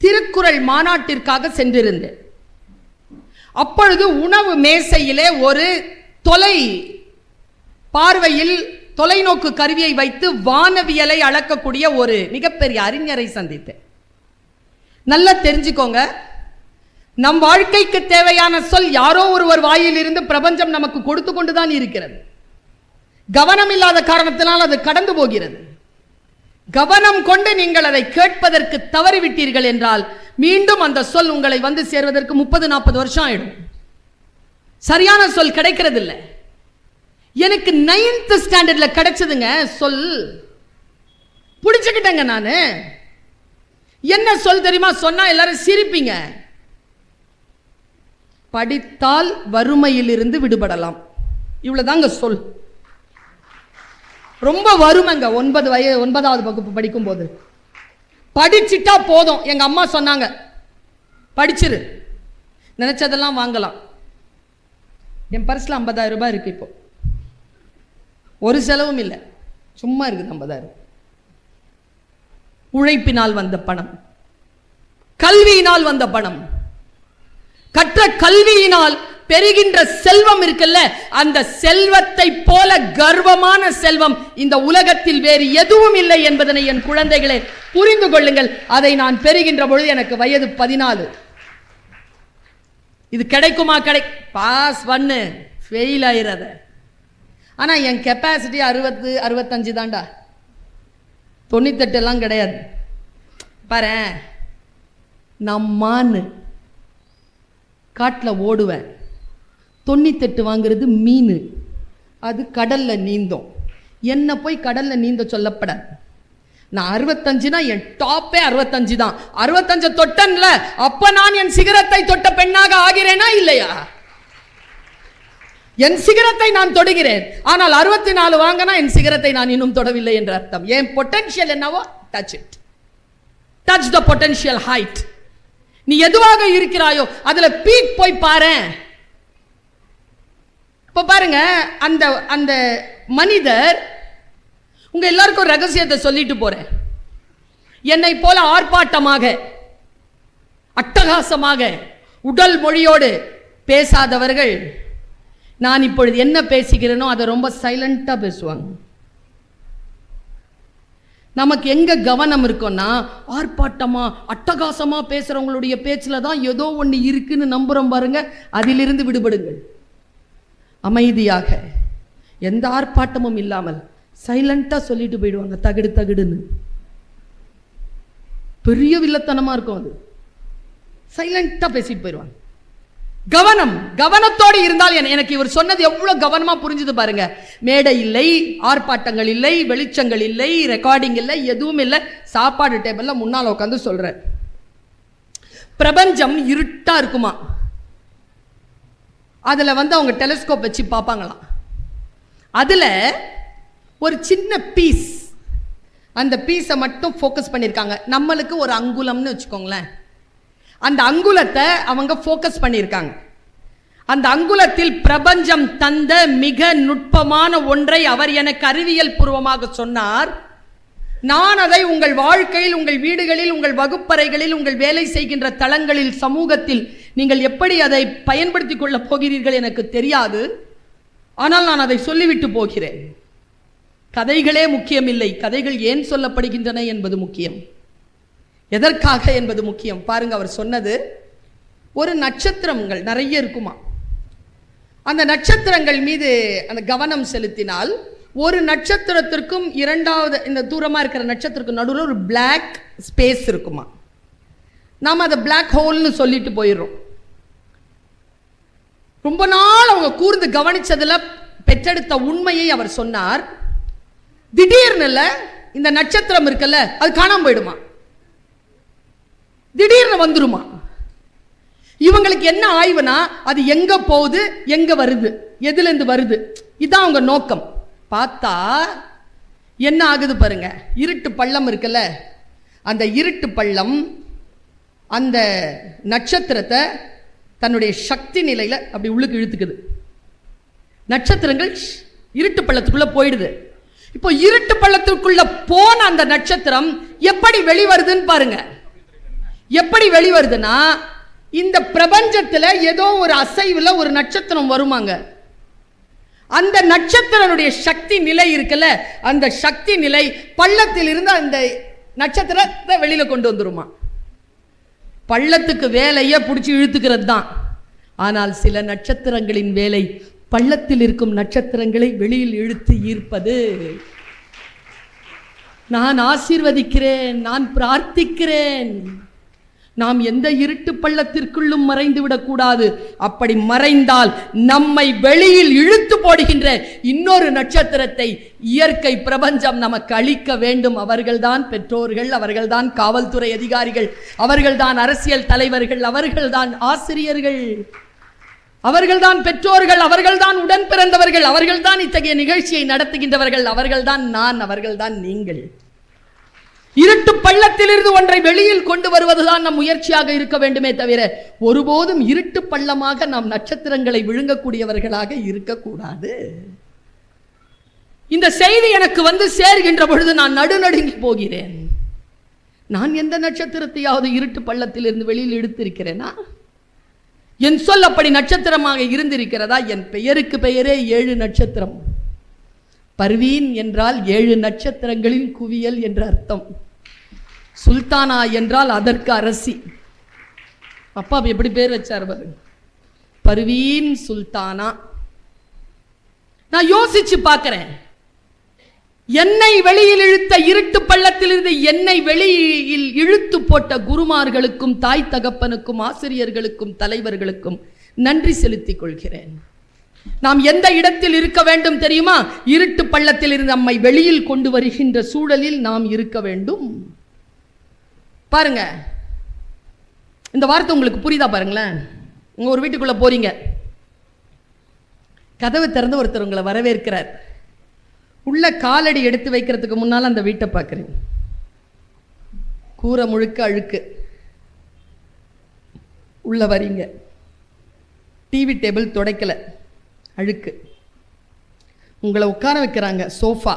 திருக்குறள் மாநாட்டிற்காக சென்றிருந்தேன். அப்பொழுது உணவு மேசையிலே ஒரு பார்வையில் தொலைநோக்கு கருவியை வைத்து வானவியலை அளக்கக்கூடிய ஒரு மிகப்பெரிய அறிஞரை சந்தித்தேன். நல்லா தெரிஞ்சுக்கோங்க, நம் வாழ்க்கைக்கு தேவையான சொல் யாரோ ஒருவர் வாயில் இருந்து பிரபஞ்சம் நமக்கு கொடுத்து கொண்டுதான் இருக்கிறது. கவனம் இல்லாத காரணத்தினால் அது கடந்து போகிறது. கவனம் கொண்டு நீங்கள் அதை கேட்பதற்கு தவறிவிட்டீர்கள் என்றால் மீண்டும் அந்த சொல் உங்களை வந்து சேர்வதற்கு 30-40 வருஷம் ஆயிடும். சரியான சொல் கிடைக்கிறது இல்லை. எனக்கு 9th ஸ்டாண்டர்ட்ல கிடைச்சதுங்க சொல். புடிச்சுக்கிட்டேங்க நானு. என்ன சொல் தெரியுமா? சொன்னா எல்லாரும் சிரிப்பீங்க. படித்தால் வறுமையிலிருந்து விடுபடலாம். இவ்வளவுதாங்க சொல். ரொம்ப வறுமைங்க. 9வது வகுப்பு படிக்கும் போது படிச்சுட்டா போதும். எங்க அம்மா சொன்னாங்க, படிச்சிரு, நினைச்சதெல்லாம் வாங்கலாம். என் பர்ஸ்ல 50,000 ரூபாய் இருக்கு. இப்போ ஒரு செலவும் இல்லை, சும்மா இருக்குது 50,000. உழைப்பினால் வந்த பணம், கல்வியினால் வந்த பணம், கற்ற கல்வியினால் பெறுகின்ற செல்வம் இருக்குல்ல, அந்த செல்வத்தை போல கர்வமான செல்வம் இந்த உலகத்தில் வேறு எதுவும் இல்லை என்பதனை என் குழந்தைகளை புரிந்து கொள்ளுங்கள். அதை நான் பெறுகின்ற பொழுது எனக்கு வயது 14. இது கிடைக்குமா? பாஸ் 1 ஃபெயில் ஆயிடாத. ஆனால் என் கெப்பாசிட்டி 60 65 தான்டா, 98 எல்லாம் கிடையாது. பாரு, நான் மானு காட்டில் ஓடுவேன், 98 வாங்குறது மீன், அது கடலில் நீந்தும். என்ன போய் கடலில் நீந்த சொல்லப்படாது. நான் 65னா என் டாப்பே 65 தான். 65 தொட்டன்ல, அப்ப நான் என் சிகரத்தை தொட்ட பெண்ணாக ஆகிறேனா இல்லையா? என் சிகரத்தை நான் தொடுகிறேன். ஆனால் 64 வாங்கினா என் சிகரத்தை நான் இன்னும் தொடவில்லை என்ற அர்த்தம். என் பொட்டன்ஷியல் என்னவோ touch it, touch the potential height. நீ எதுவாக இருக்கிறாயோ அதுல பீக் போய் பாரு. இப்ப பாருங்க, அந்த அந்த மனிதர், உங்க எல்லாருக்கும் ரகசியத்தை சொல்லிட்டு போறேன். என்னை போல ஆர்ப்பாட்டமாக அட்டகாசமாக உடல் மொழியோடு பேசாதவர்கள் நான் இப்பொழுது என்ன பேசுகிறேனோ அதை ரொம்ப சைலண்டா பேசுவாங்க. நமக்கு எங்க கவனம் இருக்கும்னா, ஆர்ப்பாட்டமா அட்டகாசமா பேசுறவங்களுடைய பேச்சுல தான் ஏதோ ஒன்று இருக்குன்னு நம்புறோம் பாருங்க. அதிலிருந்து விடுபடுங்கள். அமைதியாக எந்த ஆர்ப்பாட்டமும் இல்லாமல் சைலண்டா சொல்லிட்டு போயிடுவாங்க, தகுடு தகுடுன்னு. பெரிய வில்லத்தனமா இருக்கும் அது. சைலண்டா பேசிட்டு போயிடுவாங்க. கவனம், கவனத்தோடு இருந்தால் எனக்கு இவர் சொன்னது எவ்வளவு கவனமா புரிஞ்சுது பாருங்க. மேடை இல்லை, ஆர்ப்பாட்டங்கள் இல்லை, வெளிச்சங்கள் இல்லை, ரெக்கார்டிங் இல்லை, எதுவும் இல்லை. சாப்பாடு டேபிள்ல முன்னால் உட்காந்து சொல்ற, பிரபஞ்சம் இருட்டா இருக்குமா. அதுல அவங்க டெலிஸ்கோப் வச்சு பார்ப்பாங்களாம். அதுல ஒரு சின்ன பீஸ், அந்த பீஸை மட்டும் ஃபோக்கஸ் பண்ணியிருக்காங்க. நம்மளுக்கு ஒரு அங்குலம்னு வச்சுக்கோங்களேன். அந்த அங்குலத்தை அவங்க ஃபோக்கஸ் பண்ணியிருக்காங்க. அந்த அங்குலத்தில் பிரபஞ்சம் தந்த மிக நுட்பமான ஒன்றை அவர் எனக்கு அறிவியல் பூர்வமாக சொன்னார். நான் அதை உங்கள் வாழ்க்கையில், உங்கள் வீடுகளில், உங்கள் வகுப்பறைகளில், உங்கள் வேலை செய்கின்ற தளங்களில், சமூகத்தில் நீங்கள் எப்படி அதை பயன்படுத்திக் கொள்ளப் போகிறீர்கள் எனக்கு தெரியாது. ஆனால் நான் அதை சொல்லிவிட்டு போகிறேன். கதைகளே முக்கியமில்லை, கதைகள் ஏன் சொல்லப்படுகின்றன என்பது முக்கியம், எதற்காக என்பது முக்கியம். பாருங்க, அவர் சொன்னது, ஒரு நட்சத்திரங்கள் நிறைய இருக்குமா. அந்த நட்சத்திரங்கள் மீது அந்த கவனம் செலுத்தினால், ஒரு நட்சத்திரத்திற்கும் இரண்டாவது இந்த தூரமா இருக்கிற நட்சத்திரத்துக்கு நடுவில் ஒரு பிளாக் ஸ்பேஸ் இருக்குமா. நாம அதை பிளாக் ஹோல்னு சொல்லிட்டு போயிடுறோம். ரொம்ப நாள் அவங்க கூர்ந்து கவனிச்சதுல பெற்றெடுத்த உண்மையை அவர் சொன்னார். திடீர்னு இந்த நட்சத்திரம் இருக்குல்ல, அது காணாம போயிடுமா, திடீர்னு வந்துருமா. இவங்களுக்கு என்ன ஆய்வுனா, அது எங்க போகுது, எங்க வருது, எதுல இருந்து வருது, இதான் அவங்க நோக்கம். பார்த்தா என்ன ஆகுது பாருங்க. இருட்டு பள்ளம் இருக்குல்ல, அந்த இருட்டு பள்ளம் அந்த நட்சத்திரத்தை தன்னுடைய சக்தி நிலையில அப்படி உள்ளுக்கு இழுத்துக்குது. நட்சத்திரங்கள் இருட்டு பள்ளத்துக்குள்ள போயிடுது. இப்போ இருட்டு பள்ளத்துக்குள்ள போன அந்த நட்சத்திரம் எப்படி வெளிவருதுன்னு பாருங்க. எப்படி வெளிவருதுன்னா, இந்த பிரபஞ்சத்துல ஏதோ ஒரு அசைவுல ஒரு நட்சத்திரம் வருமாங்க. அந்த நட்சத்திரனுடைய சக்தி நிலை இருக்குல்ல, அந்த சக்தி நிலை பள்ளத்தில் இருந்து அந்த நட்சத்திரத்தை வெளியில கொண்டு வந்துருமா. பள்ளத்துக்கு வேலையை பிடிச்சி இழுத்துக்கிறது தான். ஆனால் சில நட்சத்திரங்களின் வேலை பள்ளத்தில் இருக்கும் நட்சத்திரங்களை வெளியில் இழுத்து ஈர்ப்பது. நான் ஆசீர்வதிக்கிறேன், நான் பிரார்த்திக்கிறேன், நாம் எந்த இருட்டு பள்ளத்திற்குள்ளும் மறைந்து விடக்கூடாது. அப்படி மறைந்தால் நம்மை வெளியில் இழுத்து போடுகின்ற இன்னொரு நட்சத்திரத்தை இயற்கை பிரபஞ்சம் நமக்கு அளிக்க வேண்டும். அவர்கள்தான் பெற்றோர்கள், அவர்கள்தான் காவல்துறை அதிகாரிகள், அவர்கள்தான் அரசியல் தலைவர்கள், அவர்கள்தான் ஆசிரியர்கள், அவர்கள்தான் பெற்றோர்கள், அவர்கள்தான் உடன் பிறந்தவர்கள், அவர்கள்தான் இத்தகைய நிகழ்ச்சியை நடத்துகின்றவர்கள், அவர்கள்தான் நான், அவர்கள்தான் நீங்கள். இருட்டு பள்ளத்திலிருந்து ஒன்றை வெளியில் கொண்டு வருவதுதான் நம் முயற்சியாக இருக்க வேண்டுமே தவிர, ஒருபோதும் இருட்டு பள்ளமாக நாம் நட்சத்திரங்களை விழுங்கக்கூடியவர்களாக இருக்கக்கூடாது. இந்த செய்தி எனக்கு வந்து சேர்கின்ற பொழுது நான் நடுநடுங்கி போகிறேன். நான் எந்த நட்சத்திரத்தையாவது இருட்டு பள்ளத்திலிருந்து வெளியில் எடுத்திருக்கிறேனா? என் சொல் அப்படி நட்சத்திரமாக இருந்திருக்கிறதா? என் பெயருக்கு பெயரே 7 நட்சத்திரம். பர்வீன் என்றால் 7 நட்சத்திரங்களின் குவியல் என்ற அர்த்தம். சுல்தானா என்றால் அதற்கு அரசி. அப்பா எப்படி பேர் வச்சார் பாருங்க, பர்வீன் சுல்தானா. நான் யோசிச்சு பார்க்கிறேன். என்னை வெளியில் இழுத்த இருட்டு பள்ளத்திலிருந்து என்னை வெளியில் இழுத்து போட்ட குருமார்களுக்கும் தாய் தகப்பனுக்கும் ஆசிரியர்களுக்கும் தலைவர்களுக்கும் நன்றி செலுத்திக் கொள்கிறேன். நாம் எந்த இடத்தில் இருக்க வேண்டும் தெரியுமா? இருட்டு பள்ளத்தில் இருந்து நம்மை வெளியில் கொண்டு வருகின்ற சூழலில் நாம் இருக்க வேண்டும். பாருங்க, இந்த வார்த்தை உங்களுக்கு புரியுதா? பாருங்களேன், உங்க ஒரு வீட்டுக்குள்ள போறீங்க, கதவு திறந்து ஒருத்தர் உங்களை வரவேற்கிறார். உள்ள காலடி எடுத்து வைக்கிறதுக்கு முன்னால் அந்த வீட்டை பார்க்குறீங்க. கூரை முழுக்க அழுக்கு. உள்ள வரீங்க, டிவி டேபிள் துடைக்கல, அழுக்கு. உங்களை உட்கார வைக்கிறாங்க, சோஃபா,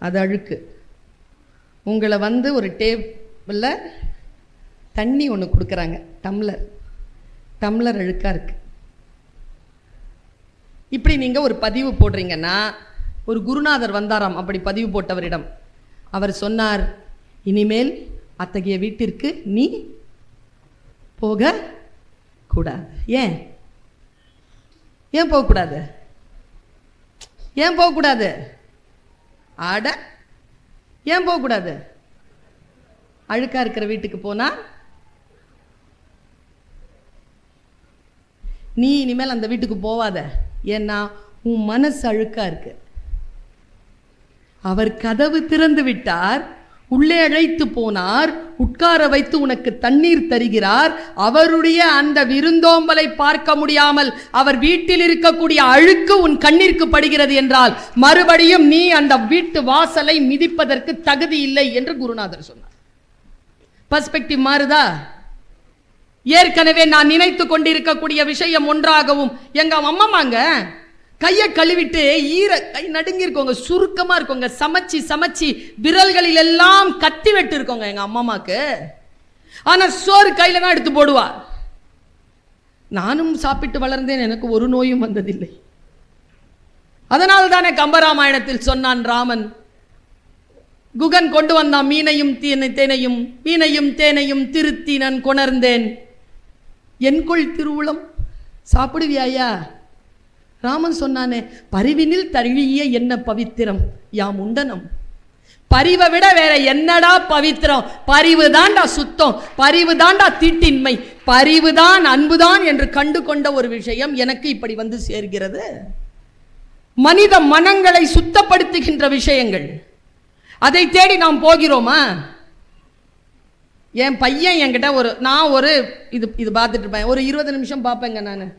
அது அழுக்கு. உங்களை வந்து ஒரு டேபிளில் தண்ணி ஒன்று கொடுக்குறாங்க, டம்ளர் அழுக்காக இருக்கு. இப்படி நீங்கள் ஒரு பதிவு போடுறீங்கன்னா, ஒரு குருநாதர் வந்தாராம் அப்படி பதிவு போட்டவரிடம். அவர் சொன்னார், இனிமேல் அத்தகைய வீட்டிற்கு நீ போக கூடாது. ஏன் போகக்கூடாது? ஏன் போகக்கூடாது? ஆட ஏன் போகக்கூடாது? அழுக்கா இருக்கிற வீட்டுக்கு போனா நீ இனிமேல் அந்த வீட்டுக்கு போவாத. ஏன்னா உன் மனசு அழுக்கா இருக்கு. அவர் கதவு திறந்து விட்டார், உள்ளே அழைத்து போனார், உட்கார வைத்து உனக்கு தண்ணீர் தருகிறார். அவருடைய அந்த விருந்தோம்பலை பார்க்க முடியாமல் அவர் வீட்டில் இருக்கக்கூடிய அழுக்கு உன் கண்ணிற்கு படுகிறது என்றால் மறுபடியும் நீ அந்த வீட்டு வாசலை மிதிப்பதற்கு தகுதி இல்லை என்று குருநாதர் சொன்னார். பெர்ஸ்பெக்டிவ் மாறுதா? ஏற்கனவே நான் நினைத்து கொண்டிருக்கக்கூடிய விஷயம் ஒன்றாகவும், எங்க அம்மாங்க கையை கழுவிட்டு கை நடுங்கி இருக்கோங்க, சுருக்கமா இருக்கோங்க, சமைச்சு விரல்களில் எல்லாம் கத்தி வெட்டு இருக்கோங்க எங்க அம்மாக்கு. ஆனா சோறு கையில தான் எடுத்து போடுவா. நானும் சாப்பிட்டு வளர்ந்தேன், எனக்கு ஒரு நோயும் வந்ததில்லை. அதனால் தானே கம்பராமாயணத்தில் சொன்னான் ராமன், குகன் கொண்டு வந்தான் மீனையும் தேனையும் திருத்தி நான் கொணர்ந்தேன், என்கொள் திருவுளம் சாப்பிடுவியாயா? ராமன் சொன்னானே, பரிவினில் தழுவிய என்ன பவித்திரம் யாம் உண்டனம். பரிவை விட வேற என்னடா பவித்திரம்? பரிவு தாண்டா சுத்தம், பரிவு தாண்டா தீட்டின்மை, பரிவுதான் அன்புதான் என்று கண்டு கொண்ட ஒரு விஷயம் எனக்கு இப்படி வந்து சேர்கிறது. மனித மனங்களை சுத்தப்படுத்துகின்ற விஷயங்கள், அதை தேடி நாம் போகிறோமா? என் பையன் என்கிட்ட நான் இது பார்த்துட்டு இருப்பேன், ஒரு 20 நிமிஷம் பார்ப்பேங்க. நான்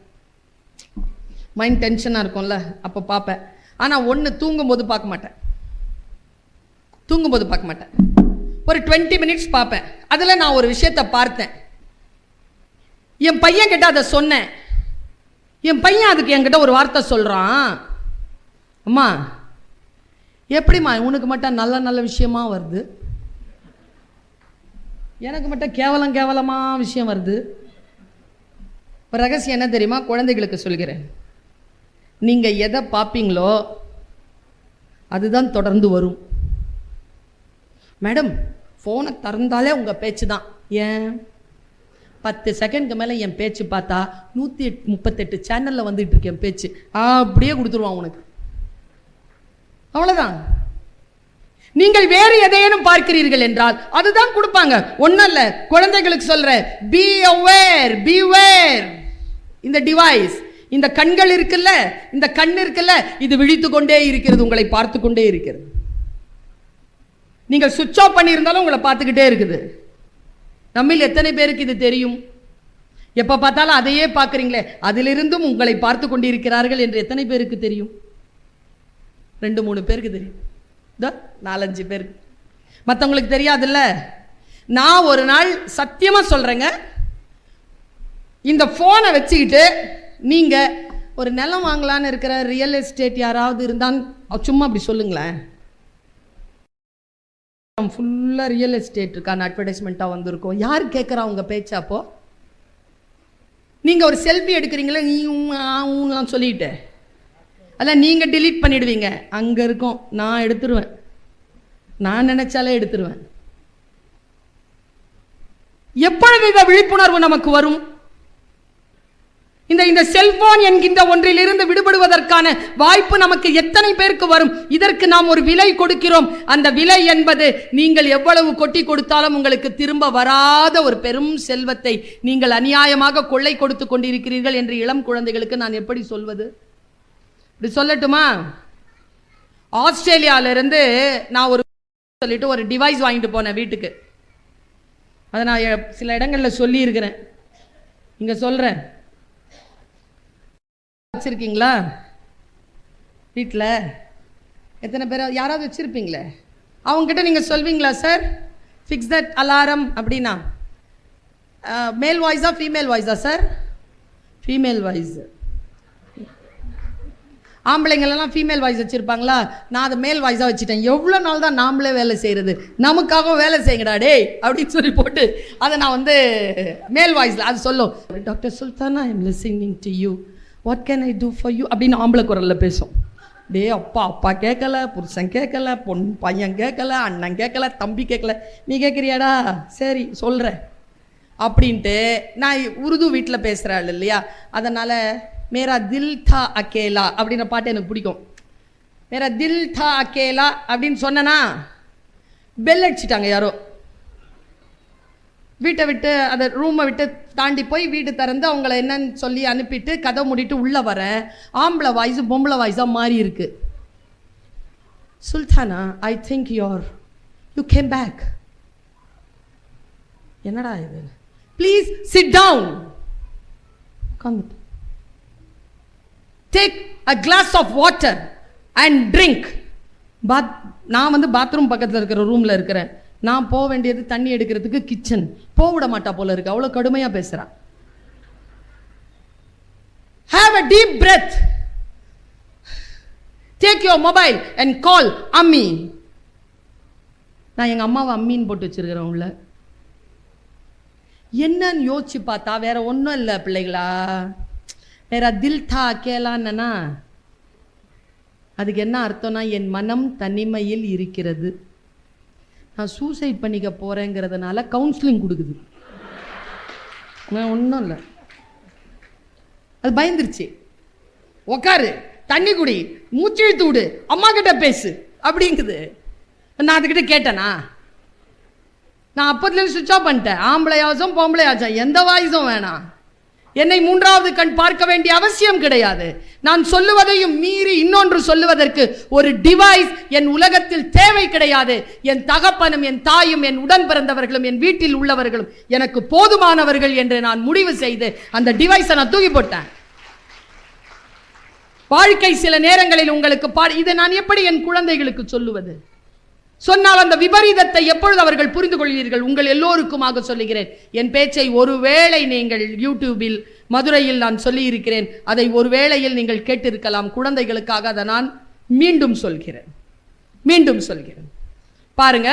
மைண்ட் டென்ஷனாக இருக்கும்ல, அப்போ பார்ப்பேன். ஆனால் தூங்கும்போது பார்க்க மாட்டேன். ஒரு 20 மினிட்ஸ் பார்ப்பேன். அதில் நான் ஒரு விஷயத்தை பார்த்தேன். என் பையன் கிட்ட அதை சொன்னேன். என் பையன் அதுக்கு என்கிட்ட ஒரு வார்த்தை சொல்கிறான், அம்மா எப்படிம்மா உனக்கு மட்டும் நல்ல நல்ல விஷயமா வருது, எனக்கு மட்டும் கேவலமாக விஷயம் வருது? ஒரு ரகசியம் என்ன தெரியுமா? குழந்தைகளுக்கு சொல்கிறேன், நீங்கள் எதை பார்ப்பீங்களோ அதுதான் தொடர்ந்து வரும். மேடம் ஃபோனை திறந்தாலே உங்கள் பேச்சு தான். ஏன் 10 செகண்ட்க்கு மேலே என் பேச்சு பார்த்தா 138 சேனலில் வந்துட்டு இருக்கு என் பேச்சு, அப்படியே கொடுத்துருவான் உனக்கு. அவ்வளோதான். நீங்கள் வேறு எதையேனும் பார்க்கிறீர்கள் என்றால் அதுதான் கொடுப்பாங்க. ஒன்றும் இல்லை, குழந்தைகளுக்கு சொல்கிறேன், பி அவேர், பிவேர். இந்த டிவைஸ், இந்த கண்கள் இருக்குல்ல, இந்த கண் இருக்குல்ல, இது விழித்து கொண்டே இருக்கிறது, உங்களை பார்த்து கொண்டே இருக்கிறது. நீங்கள் சுவிட்ச் ஆஃப் பண்ணியிருந்தாலும் உங்களை பார்த்துக்கிட்டே இருக்குது. நம்மில் எத்தனை பேருக்கு இது தெரியும்? எப்போ பார்த்தாலும் அதையே பார்க்குறீங்களே, அதிலிருந்தும் உங்களை பார்த்து கொண்டிருக்கிறார்கள் என்று எத்தனை பேருக்கு தெரியும்? 2-3 பேருக்கு தெரியும், 4-5 பேருக்கு. மற்றவங்களுக்கு தெரியாதுல்ல. நான் ஒரு நாள் சத்தியமாக சொல்கிறேங்க, இந்த ஃபோனை வச்சுக்கிட்டு நீங்கள் ஒரு நிலம் வாங்கலான்னு இருக்கிற ரியல் எஸ்டேட் யாராவது இருந்தால் சும்மா அப்படி சொல்லுங்களேன். ஃபுல்லாக ரியல் எஸ்டேட்டுக்கான அட்வர்டைஸ்மெண்ட்டாக வந்திருக்கோம். யார் கேட்குறா உங்கள் பேச்சா? அப்போ நீங்கள் ஒரு செல்ஃபி எடுக்கிறீங்களா, நீலாம் சொல்லிட்டு அல்ல, நீங்கள் டிலீட் பண்ணிடுவீங்க. அங்கே இருக்கும், நான் எடுத்துருவேன், நான் நினைச்சாலே எடுத்துருவேன். எப்பொழுது இந்த விழிப்புணர்வு நமக்கு வரும்? இந்த செல்போன் என்கின்ற ஒன்றிலிருந்து விடுபடுவதற்கான வாய்ப்பு நமக்கு எத்தனை பேருக்கு வரும்? இதற்கு நாம் ஒரு விலை கொடுக்கிறோம். அந்த விலை என்பது நீங்கள் எவ்வளவு கொட்டி கொடுத்தாலும் உங்களுக்கு திரும்ப வராத ஒரு பெரும் செல்வத்தை நீங்கள் அநியாயமாக கொள்ளை கொடுத்து கொண்டிருக்கிறீர்கள் என்று இளம் குழந்தைகளுக்கு நான் எப்படி சொல்வது? இப்படி சொல்லட்டுமா? ஆஸ்திரேலியாவிலிருந்து நான் ஒரு டிவைஸ் வாங்கிட்டு போனேன் வீட்டுக்கு. அதை நான் சில இடங்களில் சொல்லி இருக்கிறேன், இங்க சொல்றேன். வச்சிருக்கீங்களா வீட்டில்? எத்தனை பேர் யாராவது வச்சிருப்பீங்களே? அவங்ககிட்ட நீங்கள் சொல்வீங்களா, சார் ஃபிக்ஸ் தட் அலாரம் அப்படின்னா? மேல் வாய்ஸா ஃபீமேல் வாய்ஸா சார்? Female voice. ஆம்பளைங்களெல்லாம் ஃபீமேல் வாய்ஸ் வச்சுருப்பாங்களா? நான் அதை மேல் வாய்ஸாக வச்சுட்டேன். எவ்வளோ நாள் தான் நாமளே வேலை செய்கிறது? நமக்காகவும் வேலை செய்யுங்கடா டே அப்படின்னு சொல்லி போட்டு அதை நான் மேல் வாய்ஸில் அது சொல்லும். Doctor Sultana, I am listening to you, what can I do for you அப்படின்னு ஆம்பளை குரலில் பேசும். டே அப்பா கேட்கல, புருஷன் கேட்கல, பையன் கேட்கல, அண்ணன் கேட்கல, தம்பி கேட்கல, நீ கேட்குறியாடா? சரி சொல்கிறேன் அப்படின்ட்டு. நான் உருது வீட்டில் பேசுகிறாள் இல்லையா, அதனால் மேரா தில் தா அகேலா அப்படின்ற பாட்டு எனக்கு பிடிக்கும். மேரா தில் தா அகேலா அப்படின்னு சொன்னா பெல் அடிச்சிட்டாங்க யாரோ. வீட்டை விட்டு அதை ரூமை விட்டு தாண்டி போய் வீடு திறந்து அவங்கள என்னன்னு சொல்லி அனுப்பிட்டு கதை மூடிட்டு உள்ளே வர ஆம்பளை வாய்ஸ் பொம்பளை வாய்ஸாக மாறி இருக்கு. Sultana, I think you came back. என்னடா இது? ப்ளீஸ் சிட் டவுன், உட்காந்து take a glass of water and drink. நான் பாத்ரூம் பக்கத்தில் இருக்கிற ரூமில் இருக்கிறேன். நான் போக வேண்டியது தண்ணி எடுக்கிறதுக்கு கிச்சன். போக விட மாட்டா போல இருக்கு, அவ்வளோ கடுமையாக பேசுகிறா. Have a deep breath. Take your mobile and call அம்மி. நான் எங்கள் அம்மாவை அம்மின்னு போட்டு வச்சிருக்கிறேன் உள்ள. என்னன்னு யோசிச்சு பார்த்தா வேற ஒன்றும் இல்லை பிள்ளைகளா. மேரா தில் தா அகேலான்னா அதுக்கு என்ன அர்த்தம்னா, என் மனம் தனிமையில் இருக்கிறது, நான் சூசைட் பண்ணிக்க போறேங்கிறதுனால கவுன்சிலிங் கொடுக்குது. நான் ஒன்றும் இல்லை, அது பயந்துருச்சு. உக்காரு, தண்ணி குடி, மூச்சு இழுத்து விடு, அம்மா கிட்ட பேசு அப்படிங்குது. நான் அதுக்கிட்ட கேட்டேனா? நான் அப்பத்துலேருந்து சுவிட்ச் ஆஃப் பண்ணிட்டேன். ஆம்பளையாச்சும் பொம்பளையாச்சும் எந்த வாய்ஸும் வேணாம். என்னை மூன்றாவது கண் பார்க்க வேண்டிய அவசியம் கிடையாது. நான் சொல்லுவதையும் மீறி இன்னொன்று சொல்லுவதற்கு ஒரு டிவைஸ் என் உலகத்தில் தேவை கிடையாது. என் தகப்பனும் என் தாயும் என் உடன் பிறந்தவர்களும் என் வீட்டில் உள்ளவர்களும் எனக்கு போதுமானவர்கள் என்று நான் முடிவு செய்து அந்த டிவைஸை நான் தூக்கி போட்டேன். வாழ்க்கை சில நேரங்களில் உங்களுக்கு இதை நான் எப்படி என் குழந்தைகளுக்கு சொல்லுவது? சொன்னால் அந்த விபரீதத்தை எப்பொழுது அவர்கள் புரிந்து கொள்வீர்கள்? உங்கள் எல்லோருக்குமாக சொல்லுகிறேன். என் பேச்சை ஒருவேளை நீங்கள் யூடியூபில் மதுரையில் நான் சொல்லி இருக்கிறேன், அதை ஒருவேளையில் நீங்கள் கேட்டிருக்கலாம். குழந்தைகளுக்காக அதை நான் மீண்டும் சொல்கிறேன். பாருங்க,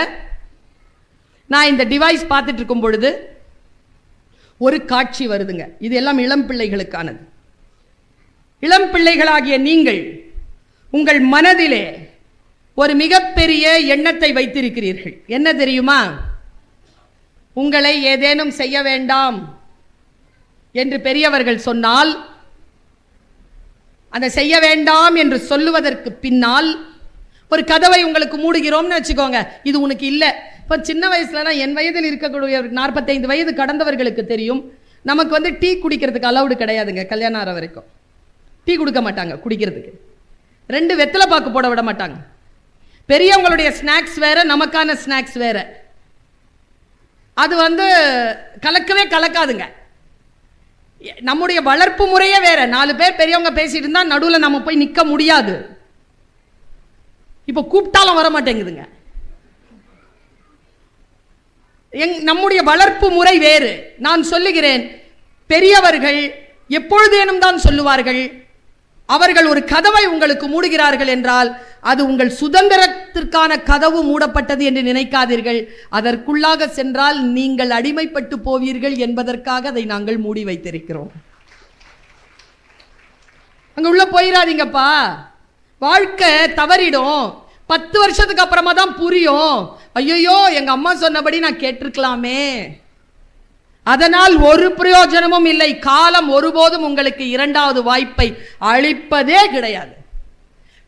நான் இந்த டிவைஸ் பார்த்துட்டு இருக்கும் பொழுது ஒரு காட்சி வருதுங்க. இது எல்லாம் இளம் பிள்ளைகளுக்கானது. இளம் பிள்ளைகளாகிய நீங்கள் உங்கள் மனதிலே ஒரு மிகப்பெரிய எண்ணத்தை வைத்திருக்கிறீர்கள். என்ன தெரியுமா? உங்களை ஏதேனும் செய்ய வேண்டாம் என்று பெரியவர்கள் சொன்னால், அந்த செய்ய வேண்டாம் என்று சொல்லுவதற்கு பின்னால் ஒரு கதவை உங்களுக்கு மூடுகிறோம்னு வச்சுக்கோங்க. இது உனக்கு இல்லை. இப்போ சின்ன வயசுலனா என் வயதில் இருக்கக்கூடிய 45 வயது கடந்தவர்களுக்கு தெரியும், நமக்கு டீ குடிக்கிறதுக்கு அலவுடு கிடையாதுங்க. கல்யாணம் ஆகிற வரைக்கும் டீ கொடுக்க மாட்டாங்க குடிக்கிறதுக்கு. 2 வெத்தலை பாக்கு போட விட மாட்டாங்க. பெரியவங்களுடைய ஸ்நாக்ஸ் வேற, நமக்கான ஸ்நாக்ஸ் வேற. அது கலக்கவே கலக்காதுங்க. நம்முடைய வளர்ப்பு முறையே வேற. 4 பேர் பெரியவங்க பேசிட்டு இருந்தா நடுவில் நம்ம போய் நிற்க முடியாது. இப்போ கூப்பிட்டாலும் வர மாட்டேங்குதுங்க. நம்முடைய வளர்ப்பு முறை வேறு. நான் சொல்லுகிறேன், பெரியவர்கள் எப்பொழுதேனும் தான் சொல்லுவார்கள். அவர்கள் ஒரு கதவை உங்களுக்கு மூடுகிறார்கள் என்றால் அது உங்கள் சுதந்திரத்திற்கான கதவு மூடப்பட்டது என்று நினைக்காதீர்கள். அதற்குள்ளாக சென்றால் நீங்கள் அடிமைப்பட்டு போவீர்கள் என்பதற்காக அதை நாங்கள் மூடி வைத்திருக்கிறோம். அங்க உள்ள போயிடாதீங்கப்பா. வாழ்க்கை தவறிடும். 10 வருஷத்துக்கு அப்புறமா தான் புரியும், ஐயோ எங்க அம்மா சொன்னபடி நான் கேட்டிருக்கலாமே. அதனால் ஒரு பிரயோஜனமும் இல்லை. காலம் ஒருபோதும் உங்களுக்கு இரண்டாவது வாய்ப்பை அளிப்பதே கிடையாது.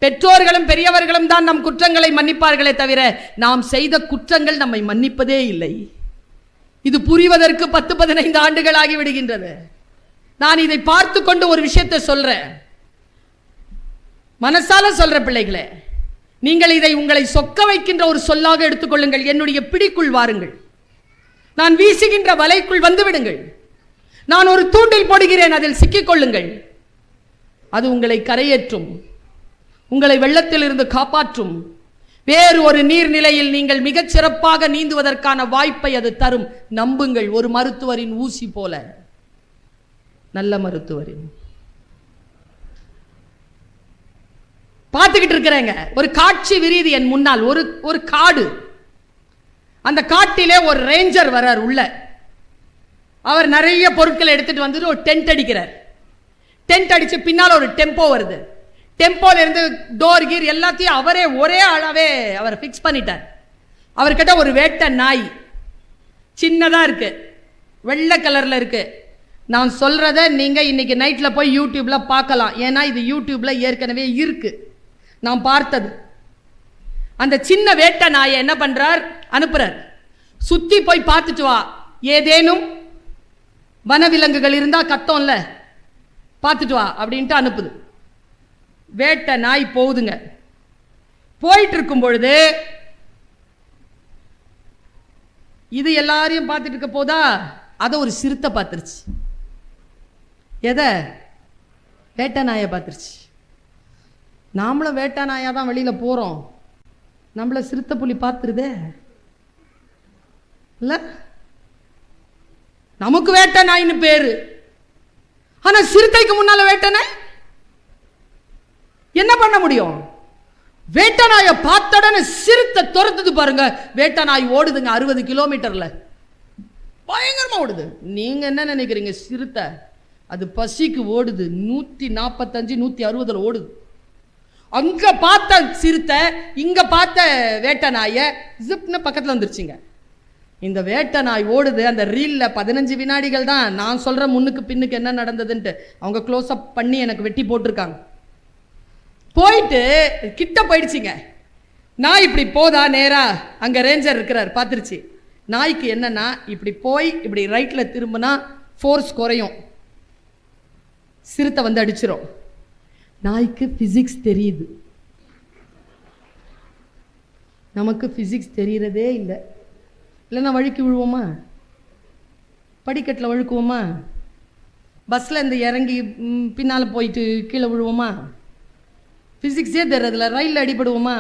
பெற்றோர்களும் பெரியவர்களும் தான் நம் குற்றங்களை மன்னிப்பார்களே தவிர நாம் செய்த குற்றங்கள் நம்மை மன்னிப்பதே இல்லை. இது புரிவதற்கு 10-15 ஆண்டுகள் ஆகிவிடுகின்றது. நான் இதை பார்த்து கொண்டு ஒரு விஷயத்தை சொல்றேன், மனசால சொல்ற பிள்ளைகளே, நீங்கள் இதை உங்களை சொக்க வைக்கின்ற ஒரு சொல்லாக எடுத்துக்கொள்ளுங்கள். என்னுடைய பிடிக்குள் வாருங்கள், நான் வீசுகின்ற வலைக்குள் வந்து விடுங்கள். நான் ஒரு தூண்டில் போடுகிறேன், அதில் சிக்கிக்கொள்ளுங்கள். அது உங்களை கரையேற்றும், உங்களை வெள்ளத்தில் இருந்து காப்பாற்றும். வேறு ஒரு நீர்நிலையில் நீங்கள் மிகச் சிறப்பாக நீந்துவதற்கான வாய்ப்பை அது தரும். நம்புங்கள், ஒரு மருத்துவரின் ஊசி போல, நல்ல மருத்துவரின். பார்த்துக்கிட்டு இருக்கிறேங்க, ஒரு காட்சி விரியுது என் முன்னால். ஒரு காடு, அந்த காட்டிலே ஒரு ரேஞ்சர் வர்றார் உள்ள. அவர் நிறைய பொருட்களை எடுத்துட்டு வந்துட்டு ஒரு டென்ட் அடிக்கிறார். டென்ட் அடிச்சு பின்னால் ஒரு டெம்போ வருது. டெம்போல இருந்து டோர் கீர் எல்லாத்தையும் அவரே ஒரே அளவே அவர் ஃபிக்ஸ் பண்ணிட்டார். அவர்கிட்ட ஒரு வேட்டை நாய் சின்னதா இருக்கு, வெள்ளை கலர்ல இருக்கு. நான் சொல்றத நீங்க இன்னைக்கு நைட்ல போய் யூடியூப்ல பார்க்கலாம், ஏன்னா இது யூடியூப்ல ஏற்கனவே இருக்கு, நான் பார்த்தது. அந்த சின்ன வேட்டை நாயை என்ன பண்றார், அனுப்புறார், சுத்தி போய் பார்த்துட்டு வா, ஏதேனும் வனவிலங்குகள் இருந்தா கத்தோம்ல, பார்த்துட்டு வா அப்படின்ட்டு அனுப்புது. வேட்டை நாய் போகுதுங்க. போயிட்டு இருக்கும் பொழுது இது எல்லாரையும் பார்த்துட்டு இருக்க போதா, அதை ஒரு சிறுத்தை பார்த்துருச்சு. எதை? வேட்டை நாயை பார்த்துருச்சு. நாமளும் வேட்டை நாயா தான் வெளியில போறோம், நம்மள சிறுத்தை புலி பார்த்துருதே இல்ல. நமக்கு வேட்டை நாயின்னு பேரு, ஆனா சிறுத்தைக்கு முன்னால வேட்டை நாய் என்ன பண்ண முடியும்? வேட்டை நாயை பார்த்தடனே சிறுத்தை துரத்துது பாருங்க. வேட்டை நாய் ஓடுதுங்க 60 கிலோமீட்டர்ல, பயங்கரமா ஓடுது. நீங்க என்ன நினைக்கிறீங்க? சிறுத்தை அது பசிக்கு ஓடுது, 145 160 ஓடுது. அங்க பார்த்த சிறுத்தை இங்க பார்த்த வேட்டை நாயை ஜிப்னு பக்கத்துல வந்துருச்சுங்க. இந்த வேட்டை நாய் ஓடுது. அந்த ரீல்ல 15 வினாடிகள் தான். நான் சொல்ற முன்னுக்கு பின்னுக்கு என்ன நடந்ததுன்ட்டு அவங்க க்ளோஸ் அப் பண்ணி எனக்கு வெட்டி போட்டிருக்காங்க. போயிட்டு கிட்ட போயிடுச்சுங்க. நாய் இப்படி போதா, நேரா அங்க ரேஞ்சர் இருக்கிறார், பார்த்துருச்சு. நாய்க்கு என்னன்னா, இப்படி போய் இப்படி ரைட்ல திரும்பினா ஃபோர்ஸ் குறையும், சிறுத்தை வந்து அடிச்சிரும். நாய்க்கு பிசிக்ஸ் தெரியுது, நமக்கு பிசிக்ஸ் தெரியறதே இல்லை. இல்லைன்னா வழுக்கி விழுவோமா? படிக்கட்டில் வழுக்குவோமா? பஸ்ல இருந்து இறங்கி பின்னால் போயிட்டு கீழே விழுவோமா? பிசிக்ஸே தெரியறதில்ல, ரயிலில் அடிபடுவோமா?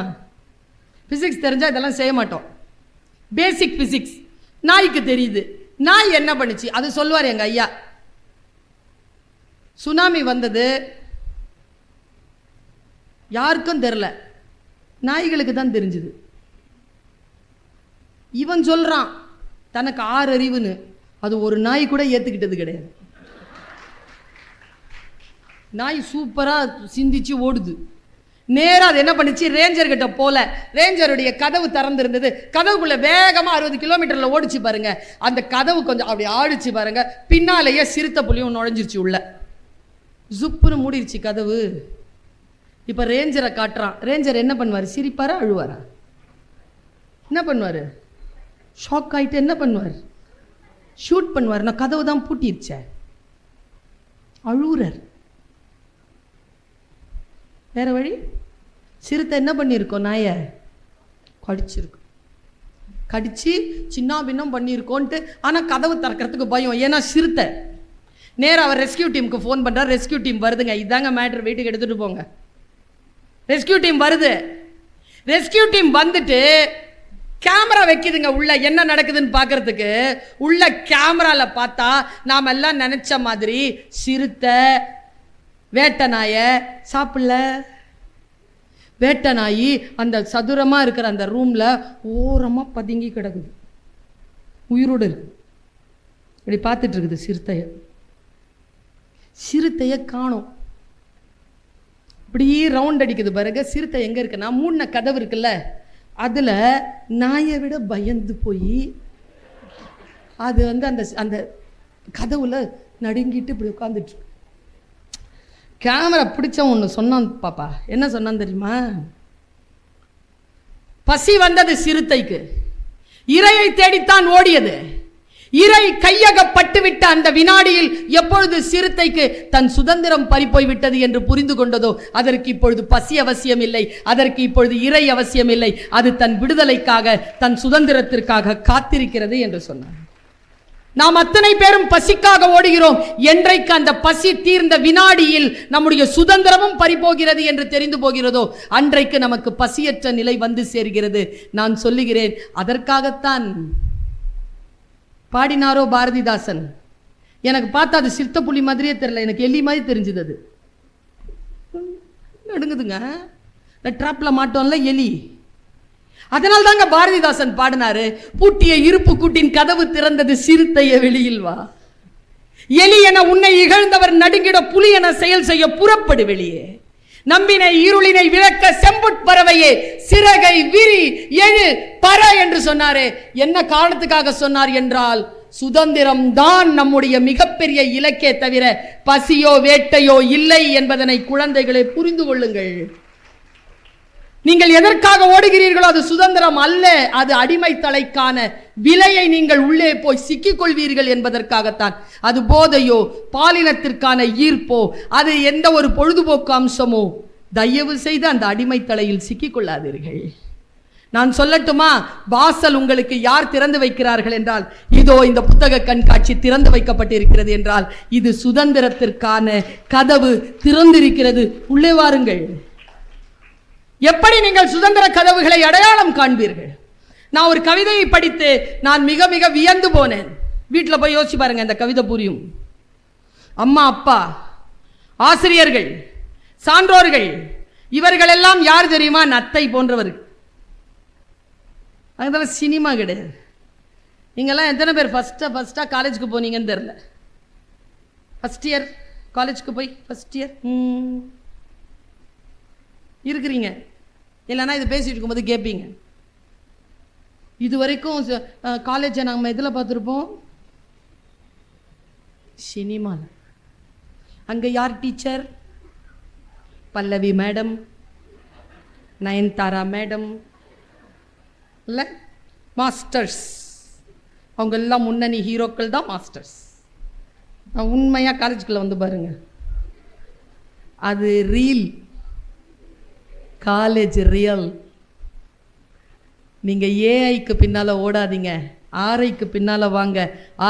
பிசிக்ஸ் தெரிஞ்சால் இதெல்லாம் செய்ய மாட்டோம். பேசிக் பிசிக்ஸ் நாய்க்கு தெரியுது. நாய் என்ன பண்ணுச்சு, அது சொல்லுவார் எங்க ஐயா. சுனாமி வந்தது, யாருக்கும் தெரியல, நாய்களுக்கு தான் தெரிஞ்சுது. இவன் சொல்றான் தனக்கு 6 அறிவுன்னு, அது ஒரு நாய் கூட ஏத்துக்கிட்டது கிடையாது. நாய் சூப்பரா சிந்திச்சு ஓடுது. நேரா அது என்ன பண்ணிச்சு, ரேஞ்சர் கிட்ட போல. ரேஞ்சருடைய கதவு திறந்திருந்தது, கதவுக்குள்ள வேகமா 60 கிலோமீட்டர்ல ஓடிச்சு பாருங்க. அந்த கதவு கொஞ்சம் அப்படி ஆடிச்சு பாருங்க, பின்னாலேயே சிறுத்தை புலியும் நுழைஞ்சிருச்சு உள்ள. ஜுப்புன்னு மூடிருச்சு கதவு. இப்ப ரேஞ்சரை காட்டுறான். ரேஞ்சர் என்ன பண்ணுவாரு, சிரிப்பாரா அழுவாரா? என்ன பண்ணுவாரு? ஷாக் ஆயிட்டு என்ன பண்ணுவார், ஷூட் பண்ணுவார். நான் கதவு தான் பூட்டிருச்ச, அழுவுறார். வேற வழி? சிறுத்தை என்ன பண்ணியிருக்கோம், நாயை கடிச்சிருக்கும், கடிச்சு சின்ன பின்னம் பண்ணியிருக்கோன்ட்டு. ஆனால் கதவு திறக்கிறதுக்கு பயம், ஏன்னா சிறுத்தை. நேராக அவர் ரெஸ்கியூ டீமுக்கு ஃபோன் பண்ணுறார். ரெஸ்கியூ டீம் வருதுங்க. இதாங்க மேட்ரு, வீட்டுக்கு எடுத்துகிட்டு போங்க. ரெஸ்கியூ டீம் வருது. ரெஸ்கியூ டீம் வந்துட்டு கேமரா வைக்குதுங்க உள்ள, என்ன நடக்குதுன்னு பார்க்கறதுக்கு. உள்ள கேமரால பார்த்தா நாம எல்லாம் நினைச்ச மாதிரி சிறுத்தை வேட்டை நாயை சாப்பிடல. வேட்டை நாய் அந்த சதுரமா இருக்கிற அந்த ரூம்ல ஓரமா பதுங்கி கிடக்குது, உயிரோடு இருக்கு. இப்படி பார்த்துட்டு இருக்குது சிறுத்தைய. சிறுத்தைய காணோம். இப்படி ரவுண்ட் அடிக்குது பாருங்க. சிறுத்தை எங்க இருக்குன்னா, மூணு கதவு இருக்குல்ல, அதுல நாயை விட பயந்து போய் அது வந்து அந்த அந்த கதவுல நடுங்கிட்டு இப்படி உட்காந்துட்டு. கேமரா பிடிச்சவன் ஒன்று சொன்னான் பாப்பா. என்ன சொன்னான் தெரியுமா? பசி வந்தது சிறுத்தைக்கு, இரையை தேடித்தான் ஓடியது. இரை கையகப்பட்டு விட்ட அந்த வினாடியில் எப்பொழுது சிறுத்தைக்கு தன் சுதந்திரம் பறிப்போய் விட்டது என்று புரிந்து கொண்டதோ, அதற்கு இப்பொழுது பசி அவசியம் இல்லை, அதற்கு இப்பொழுது இரை அவசியம் இல்லை. அது தன் விடுதலைக்காக, தன் சுதந்திரத்திற்காக காத்திருக்கிறது என்று சொன்னார். நாம் அத்தனை பேரும் பசிக்காக ஓடுகிறோம். என்றைக்கு அந்த பசி தீர்ந்த வினாடியில் நம்முடைய சுதந்திரமும் பறிபோகிறது என்று தெரிந்து போகிறதோ, அன்றைக்கு நமக்கு பசியற்ற நிலை வந்து சேர்கிறது. நான் சொல்லுகிறேன், அதற்காகத்தான் பாடினாரோ பாரதிதாசன். எனக்கு பார்த்தா அது சிறுத்தை புலி மாதிரியே தெரியல, எனக்கு எலி மாதிரி தெரிஞ்சது. அது நடுங்குதுங்க, ட்ராப்ல மாட்டோம்ல எலி. அதனால் தாங்க பாரதிதாசன் பாடினாரு, பூட்டிய இருப்பு கூட்டின் கதவு திறந்தது, சிறுத்தைய வெளியில் வா. எலி என உன்னை இகழ்ந்தவர் நடுங்கிட, புலி என செயல் செய்ய புறப்படு வெளியே. நம்பினை இருளினை விளக்க செம்புட்பறவையே, சிறகை விரி எழு பற என்று சொன்னாரே. என்ன காரணத்துக்காக சொன்னார் என்றால், சுதந்திரம் தான் நம்முடைய மிகப்பெரிய இலக்கே தவிர பசியோ வேட்டையோ இல்லை என்பதனை குழந்தைகளை புரிந்து கொள்ளுங்கள். நீங்கள் எதற்காக ஓடுகிறீர்களோ அது சுதந்திரம் அல்ல, அது அடிமை தலைக்கான விலையை நீங்கள் உள்ளே போய் சிக்கிக் கொள்வீர்கள் என்பதற்காகத்தான். அது போதையோ பாலினத்திற்கான ஈர்ப்போ அது எந்த ஒரு பொழுதுபோக்கு அம்சமோ, தயவு செய்து அந்த அடிமை தலையில் சிக்கிக் கொள்ளாதீர்கள். நான் சொல்லட்டுமா, வாசல் உங்களுக்கு யார் திறந்து வைக்கிறார்கள் என்றால், இதோ இந்த புத்தக கண்காட்சி திறந்து வைக்கப்பட்டிருக்கிறது என்றால், இது சுதந்திரத்திற்கான கதவு திறந்திருக்கிறது, உள்ளே வாருங்கள். எப்படி நீங்கள் சுதந்திர கதவுகளை அடையாளம் காண்பீர்கள்? நான் ஒரு கவிதையை படித்து நான் மிக மிக வியந்து போனேன். வீட்டில் போய் யோசிச்சு பாருங்க, இந்த கவிதை புரியும். அம்மா, அப்பா, ஆசிரியர்கள், சான்றோர்கள், இவர்கள் எல்லாம் யார் தெரியுமா? நத்தை போன்றவர்கள். அதனால சினிமா கிடையாது. நீங்கெல்லாம் எத்தனை பேர் ஃபர்ஸ்டா காலேஜுக்கு போனீங்கன்னு தெரியல. ஃபர்ஸ்ட் இயர் காலேஜுக்கு போய் ஃபர்ஸ்ட் இயர் இருக்கிறீங்க. இல்லைன்னா இது பேசிட்டு இருக்கும்போது கேட்பீங்க, இது வரைக்கும் காலேஜை நாங்கள் இதில் பார்த்துருப்போம், சினிமாவில். அங்கே யார் டீச்சர்? பல்லவி மேடம், நயன்தாரா மேடம், இல்லை மாஸ்டர்ஸ். அவங்க எல்லாம் முன்னணி ஹீரோக்கள் தான் மாஸ்டர்ஸ். உண்மையாக காலேஜுக்குள்ளே வந்து பாருங்க, அது ரீல். College real. நீங்கள் ஏஐக்கு பின்னால் ஓடாதீங்க, ஆர்ஐக்கு பின்னால் வாங்க.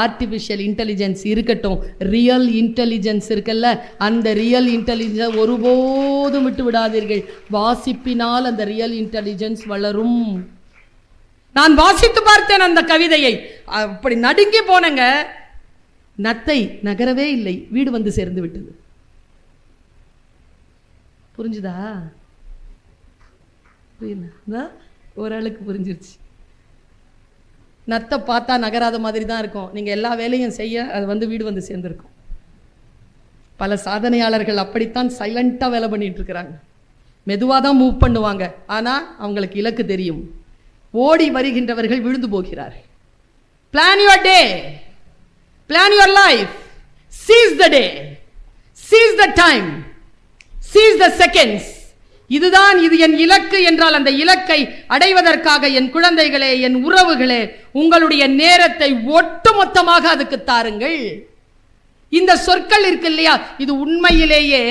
ஆர்டிஃபிஷியல் இன்டெலிஜென்ஸ் இருக்கட்டும், ரியல் இன்டெலிஜென்ஸ் இருக்குல்ல, அந்த ரியல் இன்டெலிஜென்ஸ் ஒருபோதும் விட்டு விடாதீர்கள். வாசிப்பினால் அந்த ரியல் இன்டெலிஜென்ஸ் வளரும். நான் வாசித்து பார்த்தேன் அந்த கவிதையை, அப்படி நடுங்கி போனங்க. நத்தை நகரவே இல்லை, வீடு வந்து சேர்ந்து விட்டது. புரிஞ்சுதா? புரியல, ஓரளவுக்கு புரிஞ்சிருச்சு. நத்தை பார்த்தா நகராத மாதிரி தான் இருக்கும், நீங்கள் எல்லா வேலையும் செய்ய அது வந்து வீடு வந்து சேர்ந்துருக்கும். பல சாதனையாளர்கள் அப்படித்தான் சைலண்டாக வேலை பண்ணிட்டு இருக்கிறாங்க. மெதுவாக தான் மூவ் பண்ணுவாங்க, ஆனால் அவங்களுக்கு இலக்கு தெரியும். ஓடி வருகின்றவர்கள் விழுந்து போகிறார்கள். Plan your day, plan your life, seize the day, seize the time, seize the seconds. இதுதான், இது என் இலக்கு என்றால் அந்த இலக்கை அடைவதற்காக என் குழந்தைகளே, என் உறவுகளே, உங்களுடைய நேரத்தை ஒட்டுமொத்தமாக அதுக்கு தாருங்கள். இந்த சொற்கள் இருக்கு இல்லையா, இது உண்மையிலேயே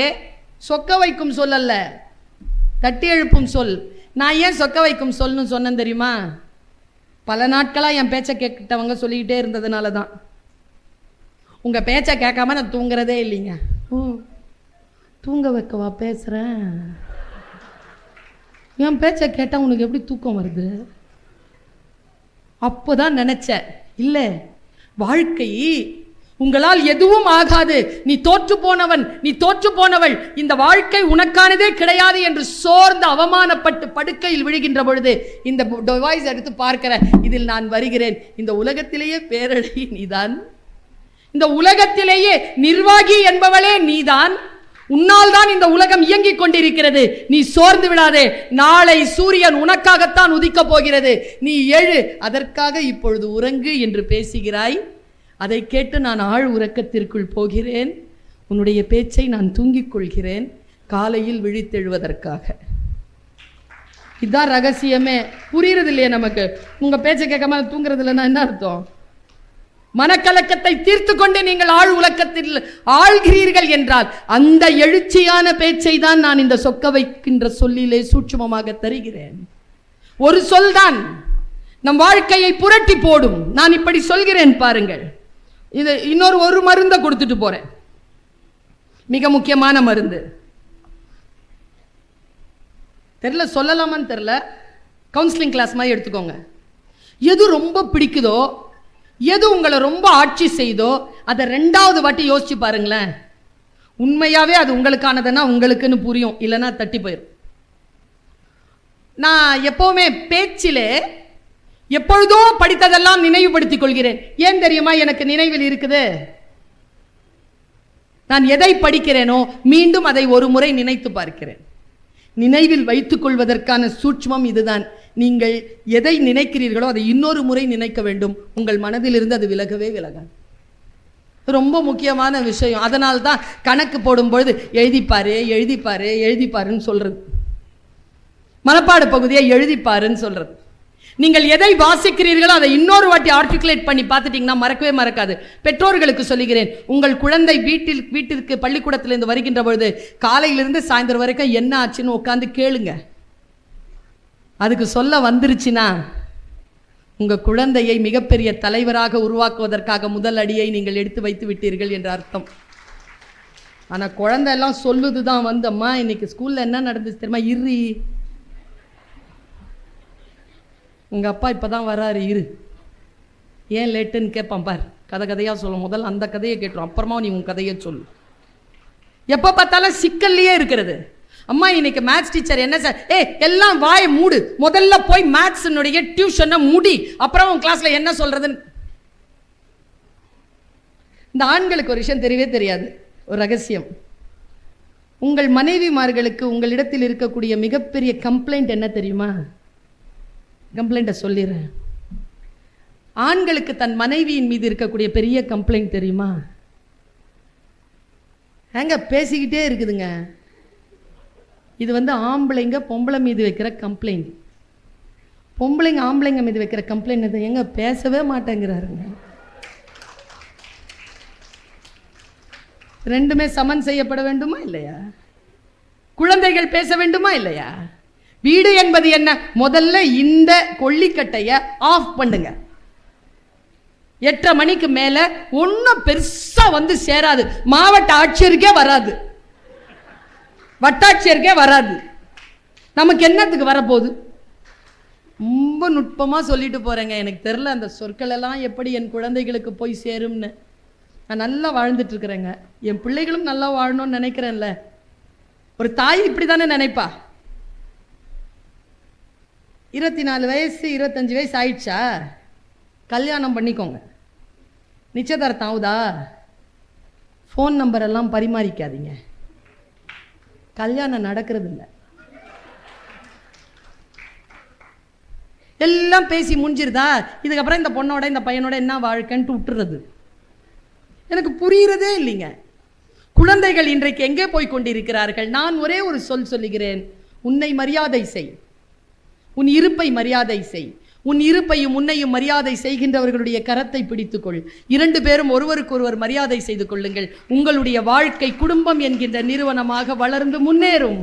சொக்க வைக்கும் சொல் அல்ல, தட்டி எழுப்பும் சொல். நான் ஏன் சொக்க வைக்கும் சொல்னு சொன்னேன் தெரியுமா? பல நாட்களாக என் பேச்சை கேட்டவங்க சொல்லிக்கிட்டே இருந்ததுனால தான். உங்கள் பேச்சை கேட்காம நான் தூங்குறதே இல்லைங்க. தூங்க வைக்கவா பேசுகிறேன்? என் பேச்சை கேட்டால் உனக்கு எப்படி தூக்கம் வருது? அப்போதான் நினைச்சேன், இல்லை, வாழ்க்கை உங்களால் எதுவும் ஆகாது, நீ தோற்று போனவன், நீ தோற்று போனவள், இந்த வாழ்க்கை உனக்கானதே கிடையாது என்று சோர்ந்து அவமானப்பட்டு படுக்கையில் விழுகின்ற பொழுது இந்த டிவைஸ் எடுத்து பார்க்கிற, இதில் நான் வருகிறேன். இந்த உலகத்திலேயே பேரழகி நீதான், இந்த உலகத்திலேயே நிர்வாகி என்பவளே நீதான், உன்னால் தான் இந்த உலகம் இயங்கிக் கொண்டிருக்கிறது. நீ சோர்ந்து விடாதே, நாளை சூரியன் உனக்காகத்தான் உதிக்கப் போகிறது. நீ எழு, அதற்காக இப்பொழுது உறங்கு என்று பேசுகிறாய். அதை கேட்டு நான் ஆழ் உறக்கத்திற்குள் போகிறேன், உன்னுடைய பேச்சை நான் தூங்கிக் கொள்கிறேன் காலையில் விழித்தெழுவதற்காக. இதுதான் ரகசியமே. புரியுறது இல்லையே நமக்கு. உங்க பேச்சை கேட்காம தூங்குறது இல்லைன்னா என்ன அர்த்தம்? மனக்கலக்கத்தை தீர்த்து கொண்டு நீங்கள் ஆழ் உலகத்தில் ஆழ்கிறீர்கள் என்றால் அந்த எழுச்சியான பேச்சை தான் நான் இந்த சொக்க வைக்கின்ற சொல்லிலே சூட்சுமமாக தருகிறேன். ஒரு சொல் தான் நம் வாழ்க்கையை புரட்டி போடும். நான் இப்படி சொல்கிறேன் பாருங்கள். இது ஒரு மருந்தை கொடுத்துட்டு போறேன், மிக முக்கியமான மருந்து. தெரியல, சொல்லலாமான்னு தெரியல. கவுன்சிலிங் கிளாஸ் மாதிரி எடுத்துக்கோங்க. எது ரொம்ப பிடிக்குதோ, எது உங்களை ரொம்ப ஆட்சி செய்தோ அதை 2வது வாட்டி யோசிச்சு பாருங்களேன். உண்மையாவே அது உங்களுக்கானதுன்னா உங்களுக்குன்னு புரியும், இல்லைன்னா தட்டி போயிடும். நான் எப்பவுமே பேச்சிலே எப்பொழுதோ படித்ததெல்லாம் நினைவுபடுத்திக் கொள்கிறேன். ஏன் தெரியுமா? எனக்கு நினைவில் இருக்குது. நான் எதை படிக்கிறேனோ மீண்டும் அதை ஒரு முறை நினைத்து பார்க்கிறேன். நினைவில் வைத்துக் கொள்வதற்கான சூட்சமம் இதுதான். நீங்கள் எதை நினைக்கிறீர்களோ அதை இன்னொரு முறை நினைக்க வேண்டும். உங்கள் மனதிலிருந்து அது விலகவே விலகாது. ரொம்ப முக்கியமான விஷயம். அதனால்தான் கணக்கு போடும்பொழுது எழுதிப்பாரு எழுதிப்பாரு எழுதிப்பாருன்னு சொல்றது, மனப்பாட பகுதியை எழுதிப்பாருன்னு சொல்றது. நீங்கள் எதை வாசிக்கிறீர்களோ அதை இன்னொரு வாட்டி ஆர்டிகுலேட் பண்ணி பார்த்துட்டீங்கன்னா மறக்கவே மறக்காது. பெற்றோர்களுக்கு சொல்லுகிறேன், உங்கள் குழந்தை வீட்டிற்கு பள்ளிக்கூடத்திலிருந்து வருகின்ற பொழுது காலையிலிருந்து சாயந்தரம் வரைக்கும் என்ன ஆச்சுன்னு உட்காந்து கேளுங்க. அதுக்கு சொல்ல வந்துருச்சுன்னா உங்க குழந்தையை மிகப்பெரிய தலைவராக உருவாக்குவதற்காக முதல் அடியை நீங்கள் எடுத்து வைத்து விட்டீர்கள் என்ற அர்த்தம். ஆனா குழந்தை எல்லாம் சொல்லுதுதான் அம்மா இன்னைக்கு ஸ்கூல்ல என்ன நடந்துச்சு தெரியுமா, இரு உங்க அப்பா இப்பதான் வராரு, இரு. ஏன் லேட்டுன்னு கேட்பான் பார். கதையா சொல்லும். முதல்ல அந்த கதையை கேட்டுரும், அப்புறமா நீ உன் கதையை சொல்லு. எப்ப பார்த்தாலும் சிக்கல்லையே இருக்கிறது. அம்மா இன்னைக்கு மேத்ஸ் டீச்சர் என்ன சார், எல்லாம் வாயை மூடு, முதல்ல போய் மேத்ஸ்னுடைய டியூஷனை முடி, அப்புறம் உன் கிளாஸ்ல என்ன சொல்றதுன்னு. இந்த ஆண்களுக்கு ஒரு விஷயம் தெரியவே தெரியாது, ஒரு ரகசியம். உங்கள் மனைவிமார்களுக்கு உங்களிடத்தில் இருக்கக்கூடிய மிகப்பெரிய கம்ப்ளைண்ட் என்ன தெரியுமா? கம்ப்ளைண்ட்டை சொல்லிடுறேன். ஆண்களுக்கு தன் மனைவியின் மீது இருக்கக்கூடிய பெரிய கம்ப்ளைண்ட் தெரியுமா? ஏங்க பேசிக்கிட்டே இருக்குதுங்க. இது ஆம்பளைங்க பொம்பளை மீது வைக்கிற கம்ப்ளைண்ட். பொம்பளைங்க ஆம்பளைங்க மீது வைக்கிற கம்ப்ளைண்ட் எங்க பேசவே மாட்டேங்கிறாருங்க. ரெண்டுமே சமன் செய்யப்பட வேண்டுமா இல்லையா? குழந்தைகள் பேச வேண்டுமா இல்லையா? வீடு என்பது என்ன? முதல்ல இந்த கொல்லிக்கட்டைய ஆஃப் பண்ணுங்க. 8:30 மணிக்கு மேல ஒன்னும் பெருசா சேராது. மாவட்ட ஆட்சியருக்கே வராது, வட்டாட்சியருக்கே வராது. நமக்கு என்னத்துக்கு வரப்போகுது? ரொம்ப நுட்பமா சொல்லிட்டு போறேங்க. எனக்கு தெரியல அந்த சொற்கள் எல்லாம் எப்படி என் குழந்தைகளுக்கு போய் சேரும்னு. நான் நல்லா வாழ்ந்துட்டு இருக்கிறேங்க. என் பிள்ளைகளும் நல்லா வாழணும்னு நினைக்கிறேன்ல. ஒரு தாய் இப்படிதானே நினைப்பா. 24 வயசு 25 வயசு ஆயிடுச்சா, கல்யாணம் பண்ணிக்கோங்க. நிச்சயதார்த்தம் ஆகுதா, ஃபோன் நம்பர் எல்லாம் பரிமாறிக்காதீங்க. கல்யாணம் நடக்கிறது இல்லை. எல்லாம் பேசி முடிஞ்சிருதா, இதுக்கப்புறம் இந்த பொண்ணோட இந்த பையனோட என்ன வாழ்க்கைன்ட்டு விட்டுறது. எனக்கு புரியுறதே இல்லைங்க. குழந்தைகள் இன்றைக்கு எங்கே போய் கொண்டிருக்கிறார்கள்? நான் ஒரே ஒரு சொல்லுகிறேன், உன்னை மரியாதை செய், உன் இருப்பை மரியாதை செய். உன் இருப்பையும் உன்னையும் மரியாதை செய்கின்றவர்களுடைய கரத்தை பிடித்துக்கொள். 2 பேரும் ஒருவருக்கொருவர் மரியாதை செய்து கொள்ளுங்கள். உங்களுடைய வாழ்க்கை குடும்பம் என்கின்ற நிறுவனமாக வளர்ந்து முன்னேறும்.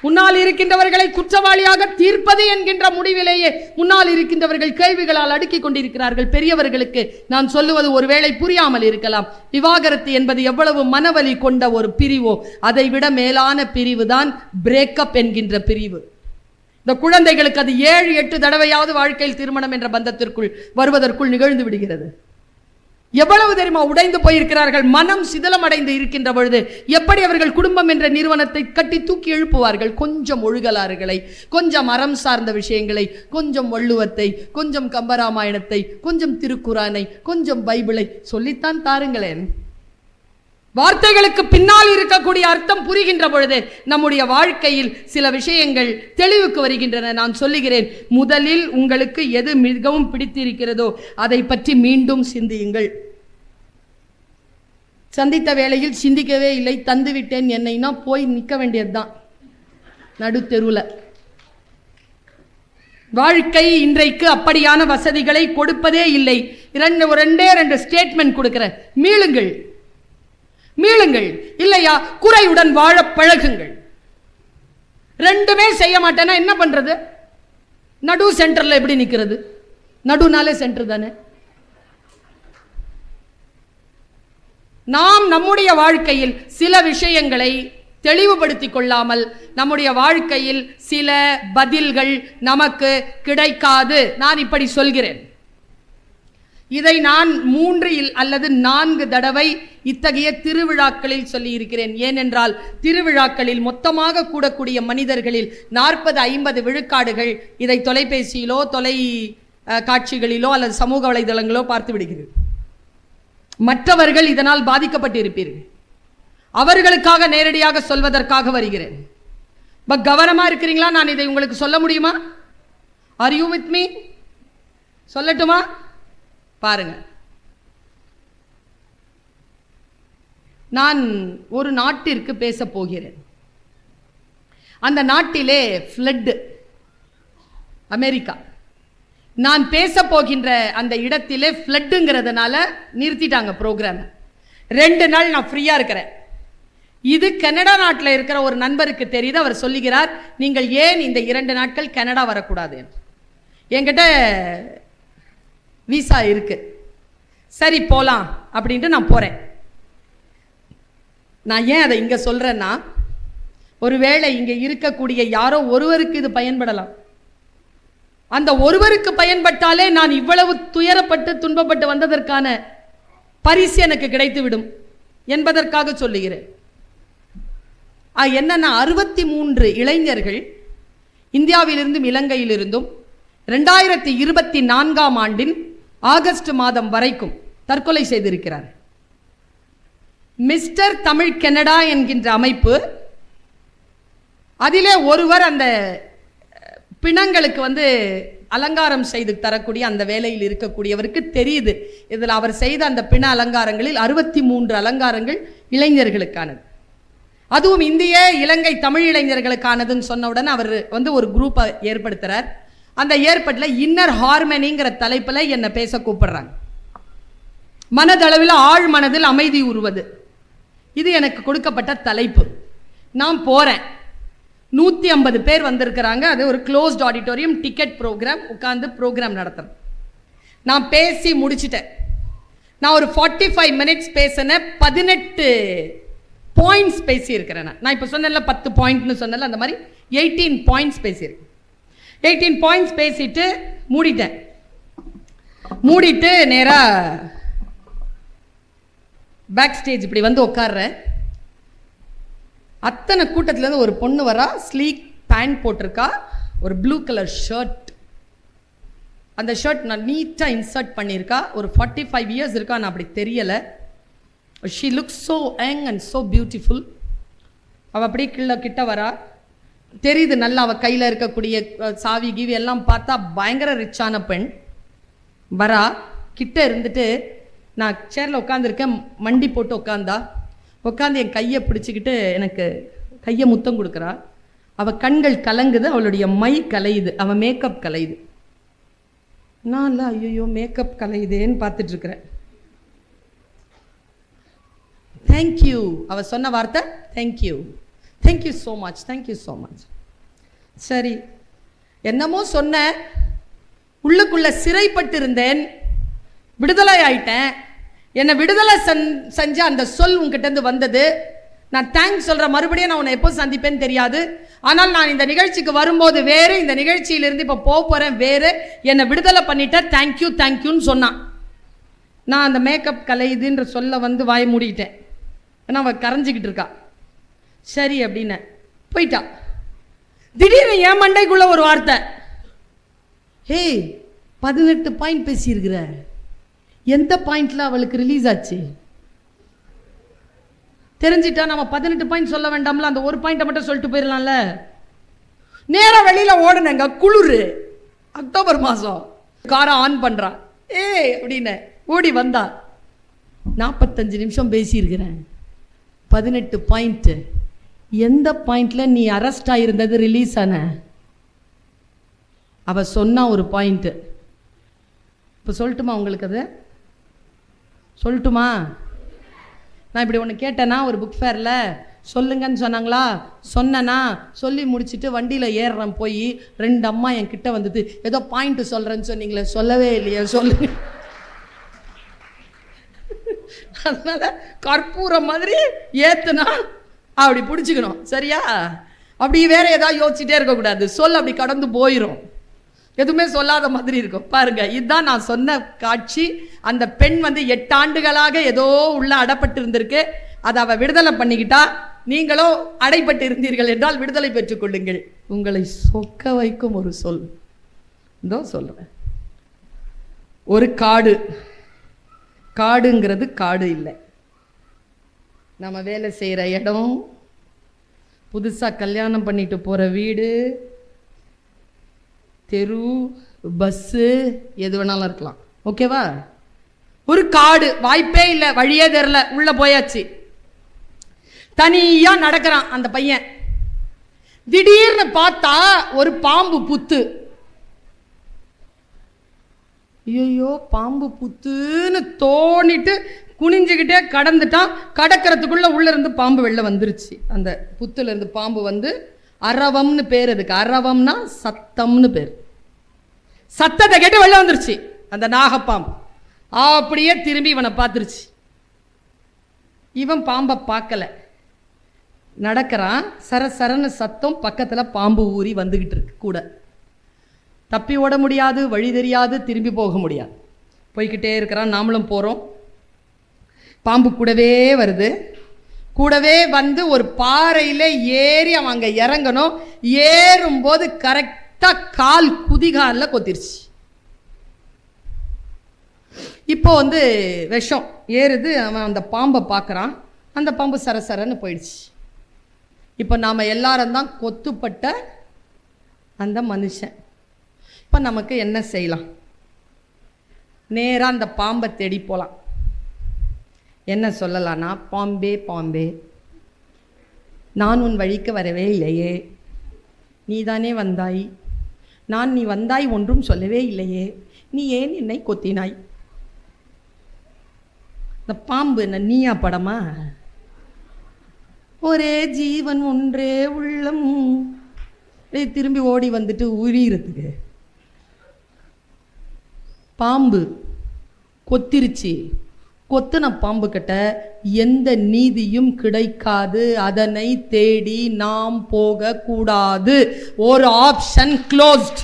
முன்னால் இருக்கின்றவர்களை குற்றவாளியாக தீர்ப்பது என்கின்ற முடிவிலேயே முன்னால் இருக்கின்றவர்கள் கேள்விகளால் அடுக்கிக் கொண்டிருக்கிறார்கள். பெரியவர்களுக்கு நான் சொல்லுவது ஒருவேளை புரியாமல் இருக்கலாம். விவாகரத்து என்பது எவ்வளவு மனவலி கொண்ட ஒரு பிரிவோ அதை விட மேலான பிரிவு தான் பிரேக்கப் என்கின்ற பிரிவு. இந்த குழந்தைகளுக்கு அது 7-8 தடவையாவது வாழ்க்கையில் திருமணம் என்ற பந்தத்திற்குள் வருவதற்குள் நிகழ்ந்து விடுகிறது. எவ்வளவு தெரியுமா உடைந்து போயிருக்கிறார்கள். மனம் சிதலமடைந்து இருக்கின்ற பொழுது எப்படி அவர்கள் குடும்பம் என்ற நிறுவனத்தை கட்டி தூக்கி எழுப்புவார்கள்? கொஞ்சம் ஒழுகலாறுகளை, கொஞ்சம் அறம் சார்ந்த விஷயங்களை, கொஞ்சம் வள்ளுவத்தை, கொஞ்சம் கம்பராமாயணத்தை, கொஞ்சம் திருக்குரானை, கொஞ்சம் பைபிளை சொல்லித்தான் தாருங்களேன். வார்த்தைகளுக்கு பின்னால் இருக்கக்கூடிய அர்த்தம் புரிகின்ற பொழுது நம்முடைய வாழ்க்கையில் சில விஷயங்கள் தெளிவுக்கு வருகின்றன. நான் சொல்லுகிறேன், முதலில் உங்களுக்கு எது மிகவும் பிடித்திருக்கிறதோ அதை பற்றி மீண்டும் சிந்தியுங்கள். சந்தித்த வேளையில் சிந்திக்கவே இல்லை, தந்து விட்டேன் என்னைனா போய் நிற்க வேண்டியதுதான் நடு தெருவில். வாழ்க்கை இன்றைக்கு அப்படியான வசதிகளை கொடுப்பதே இல்லை. ரெண்டே ஸ்டேட்மெண்ட் கொடுக்கிறேன், மீளுங்கள் மீளுங்கள், இல்லையா குறையுடன் வாழ பழகுங்கள். ரெண்டுமே செய்ய மாட்டேன்னா என்ன பண்றது? நடு சென்டர்ல எப்படி நிக்கிறது? நடுனாலே சென்டர் தானே. நாம் நம்முடைய வாழ்க்கையில் சில விஷயங்களை தெளிவுபடுத்திக் கொள்ளாமல் நம்முடைய வாழ்க்கையில் சில பதில்கள் நமக்கு கிடைக்காது. நான் இப்படி சொல்கிறேன், இதை நான் 3 அல்லது 4 தடவை இத்தகைய திருவிழாக்களில் சொல்லி இருக்கிறேன். ஏனென்றால் திருவிழாக்களில் மொத்தமாக கூடக்கூடிய மனிதர்களில் 40-50 விழுக்காடுகள் இதை தொலைபேசியிலோ தொலை காட்சிகளிலோ அல்லது சமூக வலைதளங்களோ பார்த்து விடுகிறது. மற்றவர்கள் இதனால் பாதிக்கப்பட்டிருப்பீர்கள். அவர்களுக்காக நேரடியாக சொல்வதற்காக வருகிறேன். கவனமா இருக்கிறீங்களா? நான் இதை உங்களுக்கு சொல்ல முடியுமா? Are you with me? சொல்லட்டுமா? பாருங்க, நான் ஒரு நாட்டிற்கு பேச போகிறேன். அந்த நாட்டிலே ஃப்ளட், அமெரிக்கா. நான் பேச போகின்ற அந்த இடத்திலே ஃப்ளட்டுங்கிறதுனால நிறுத்திட்டாங்க ப்ரோக்ராம். 2 நாள் நான் ஃப்ரீயா இருக்கிறேன். இது கனடா நாட்டில் இருக்கிற ஒரு நண்பருக்கு தெரியுது. அவர் சொல்லுகிறார், நீங்கள் ஏன் இந்த 2 நாட்கள் கனடா வரக்கூடாது? என்கிட்ட விசா இருக்கு, சரி போலாம் அப்படின்ட்டு நான் போறேன். நான் ஏன் அதை இங்க சொல்றேன்னா, ஒருவேளை இங்க இருக்கக்கூடிய யாரோ ஒருவருக்கு இது பயன்படலாம். அந்த ஒருவருக்கு பயன்பட்டாலே நான் இவ்வளவு துயரப்பட்டு துன்பப்பட்டு வந்ததற்கான பரிசு எனக்கு கிடைத்துவிடும் என்பதற்காக சொல்லுகிறேன். என்னன்னா, 63 இளைஞர்கள் இந்தியாவிலிருந்தும் இலங்கையிலிருந்தும் 2024ஆம் ஆண்டின் ஆகஸ்ட் மாதம் வரைக்கும் தற்கொலை செய்திருக்கிறார். மிஸ்டர் தமிழ் கனடா என்கின்ற அமைப்பு, அதிலே ஒருவர் அந்த பிணங்களுக்கு அலங்காரம் செய்து தரக்கூடிய அந்த வேலையில் இருக்கக்கூடியவருக்கு தெரியுது, இதில் அவர் செய்த அந்த பிண அலங்காரங்களில் 63 அலங்காரங்கள் இளைஞர்களுக்கானது, அதுவும் இந்திய இலங்கை தமிழ் இளைஞர்களுக்கானதுன்னு சொன்ன உடனே அவர் ஒரு குரூப்பை ஏற்படுத்துறார். அந்த ஏற்பாட்டில் இன்னர் ஹார்மனிங்கிற தலைப்பில் என்னை பேச கூப்பிடுறாங்க. மனதளவில் ஆழ் மனதில் அமைதி உருவது, இது எனக்கு கொடுக்கப்பட்ட தலைப்பு. நான் போறேன். 150 பேர் வந்திருக்கிறாங்க. அது ஒரு க்ளோஸ்ட் ஆடிட்டோரியம், டிக்கெட் ப்ரோக்ராம், உட்கார்ந்து ப்ரோக்ராம் நடத்துறேன். நான் பேசி முடிச்சிட்டேன். நான் ஒரு 45 மினிட்ஸ் பேசினேன். 18 பாயிண்ட்ஸ் பேசியிருக்கிறேன். நான் இப்போ சொன்னேன்ல 10 பாயிண்ட்னு சொன்னேன்ல, அந்த மாதிரி 18 பாயிண்ட்ஸ் பேசியிருக்கேன். 18 பாயிண்ட்ஸ் பேசிட்டு மூடிட்டேன். மூடிட்டு நேரா பேக் ஸ்டேஜ் இப்படி உட்கார்றேன். அத்தனை கூட்டத்திலேருந்து ஒரு பொண்ணு வரா, ஸ்லீக் பேண்ட் போட்டிருக்கா, ஒரு ப்ளூ கலர் ஷர்ட். அந்த ஷர்ட் நான் நீட்டாக இன்சர்ட் பண்ணியிருக்கா. ஒரு 45 இயர்ஸ் இருக்கா, நான் அப்படி தெரியலை. She looks so young and so beautiful. அவள் அப்படியே கிட்ட வரா, தெரியுது நல்லா. அவள் கையில் இருக்கக்கூடிய சாவி கீவி எல்லாம் பார்த்தா பயங்கர ரிச்சான பெண். வரா, கிட்ட இருந்துட்டு நான் சேரில் உட்காந்துருக்கேன், மண்டி போட்டு உட்காந்து என் கையை பிடிச்சிக்கிட்டு எனக்கு கையை முத்தம் கொடுக்குறா. அவள் கண்கள் கலங்குது, அவளுடைய மை கலையுது, அவள் மேக்கப் கலையுது. நான் இல்லை, ஐயோ மேக்கப் கலையுதேன்னு பார்த்துட்ருக்குறேன். தேங்க்யூ, அவள் சொன்ன வார்த்தை thank you, thank you so much, thank you so much. சரி, என்னமோ சொன்ன, உள்ளுக்குள்ள சிறைப்பட்டு இருந்தேன், விடுதலை ஆயிட்டேன். என்னை விடுதலை செஞ்ச அந்த சொல் உங்ககிட்ட வந்தது. நான் தேங்க்ஸ் சொல்ற, மறுபடியும் நான் உன்னை எப்போ சந்திப்பேன்னு தெரியாது. ஆனால் நான் இந்த நிகழ்ச்சிக்கு வரும்போது வேறு, இந்த நிகழ்ச்சியிலிருந்து இப்போ போகிறேன் வேறு. என்னை விடுதலை பண்ணிட்டேன், தேங்க்யூ தேங்க்யூன்னு சொன்னான். நான் அந்த மேக்கப் கலையுதுன்ற சொல்ல வாய் மூடிட்டேன். ஏன்னா அவள் கரைஞ்சிக்கிட்டு இருக்கா. சரி அப்படின்னு போயிட்டா. திடீர்னு என் மண்டைக்குள்ள ஒரு வார்த்தை, ஹே 18 பாயிண்ட் பேசியிருக்கிற, எந்த பாயிண்ட்ல அவளுக்கு ரிலீஸ் ஆச்சு? தெரிஞ்சிட்டா நம்ம 18 பாயிண்ட் சொல்ல வேண்டாம்ல, அந்த ஒரு பாயிண்ட்டை மட்டும் சொல்லிட்டு போயிடலாம்ல. நேராக வெளியில் ஓடுனேங்க, குளிர், அக்டோபர் மாதம். காரை ஆன் பண்ணுறான், அப்படின்னு ஓடி வந்தா. 45 நிமிஷம் பேசியிருக்கிறேன், 18 பாயிண்ட்டு. எந்த பாயிண்டில் நீ அரெஸ்ட் ஆகிருந்தது ரிலீஸ் ஆன? அவள் சொன்னா ஒரு பாயிண்ட்டு. இப்போ சொல்லட்டுமா உங்களுக்கு? அது சொல்லட்டுமா? நான் இப்படி ஒன்று கேட்டேன்னா ஒரு புக் ஃபேரில் சொல்லுங்கன்னு சொன்னாங்களா, சொன்னேன்னா சொல்லி முடிச்சுட்டு வண்டியில் ஏறுறேன். போய் 2 அம்மா என் கிட்ட வந்துட்டு ஏதோ பாயிண்ட்டு சொல்கிறேன்னு சொன்னீங்களே, சொல்லவே இல்லையா, சொல்லுங்க. அதனால கற்பூரம் மாதிரி ஏத்துனா அப்படி பிடிச்சிக்கணும், சரியா? அப்படி வேற ஏதாவது யோசிச்சுட்டே இருக்கக்கூடாது. சொல் அப்படி கடந்து போயிடும், எதுவுமே சொல்லாத மாதிரி இருக்கும். பாருங்க, இதுதான் நான் சொன்ன காட்சி. அந்த பெண் 8 ஆண்டுகளாக ஏதோ உள்ள அடப்பட்டு இருந்திருக்கு. அதை அவ விடுதலை பண்ணிக்கிட்டா. நீங்களோ அடைப்பட்டு இருந்தீர்கள் என்றால் விடுதலை பெற்றுக் கொள்ளுங்கள். உங்களை சொக்க வைக்கும் ஒரு சொல் இதோ சொல்றேன். ஒரு காடு, காடுங்கிறது காடு இல்லை, நம்ம வேலை செய்கிற இடம், புதுசாக கல்யாணம் பண்ணிட்டு போகிற வீடு, தெரு, பஸ்ஸு, எது வேணாலும் இருக்கலாம். ஓகேவா? ஒரு காடு, வாய்ப்பே இல்லை, வழியே தெரில, உள்ள போயாச்சு. தனியா நடக்கிறான் அந்த பையன். திடீர்னு பார்த்தா ஒரு பாம்பு புத்து. ஐயோ, பாம்பு புத்துன்னு தோணிட்டு குனிஞ்சுக்கிட்டே கடந்துட்டான். கடக்கிறதுக்குள்ள உள்ள இருந்து பாம்பு வெளில வந்துருச்சு. அந்த புத்துல இருந்து பாம்பு அரவம்னு பேர். அதுக்கு அரவம்னா சத்தம்னு பேர். சத்தத்தை கேட்டு வெளில வந்துருச்சு அந்த நாகப்பாம்பு. அப்படியே திரும்பி இவனை பார்த்துருச்சு. இவன் பாம்பை பார்க்கல, நடக்கிறான். சரசரன்னு சத்தம், பக்கத்தில் பாம்பு ஊறி வந்துகிட்டு இருக்கு. கூட தப்பி ஓட முடியாது, வழி தெரியாது, திரும்பி போக முடியாது. போய்கிட்டே இருக்கிறான். நாமளும் போகிறோம். பாம்பு கூடவே வருது. கூடவே வந்து ஒரு பாறையில் ஏறி அவன் அங்கே இறங்கணும். ஏறும்போது கரெக்டாக கால் குதிகாலில் கொத்திருச்சு. இப்போ விஷம் ஏறுது. அவன் அந்த பாம்பை பார்க்குறான். அந்த பாம்பு சரசரன்னு போயிடுச்சு. இப்போ நாம் எல்லாரும் தான் கொத்துப்பட்ட அந்த மனுஷன். இப்போ நமக்கு என்ன செய்யலாம்? நேராக அந்த பாம்பை தேடி போகலாம். என்ன சொல்லலான்னா, பாம்பே பாம்பே, நான் உன் வழிக்கு வரவே இல்லையே, நீதானே வந்தாய், நான் நீ வந்தாய் ஒன்றும் சொல்லவே இல்லையே, நீ ஏன் என்னை கொத்தினாய்? இந்த பாம்பு என்ன நீயா படமா? ஒரே ஜீவன் ஒன்றே உள்ளம், திரும்பி ஓடி வந்துட்டு உயிரத்துக்கு. பாம்பு கொத்திருச்சு. கொத்துன பாம்பு கிட்ட எந்த நீதியும் கிடைக்காது. அதனை தேடி நாம் போக கூடாது. ஒரு ஆப்ஷன் க்ளோஸ்ட்.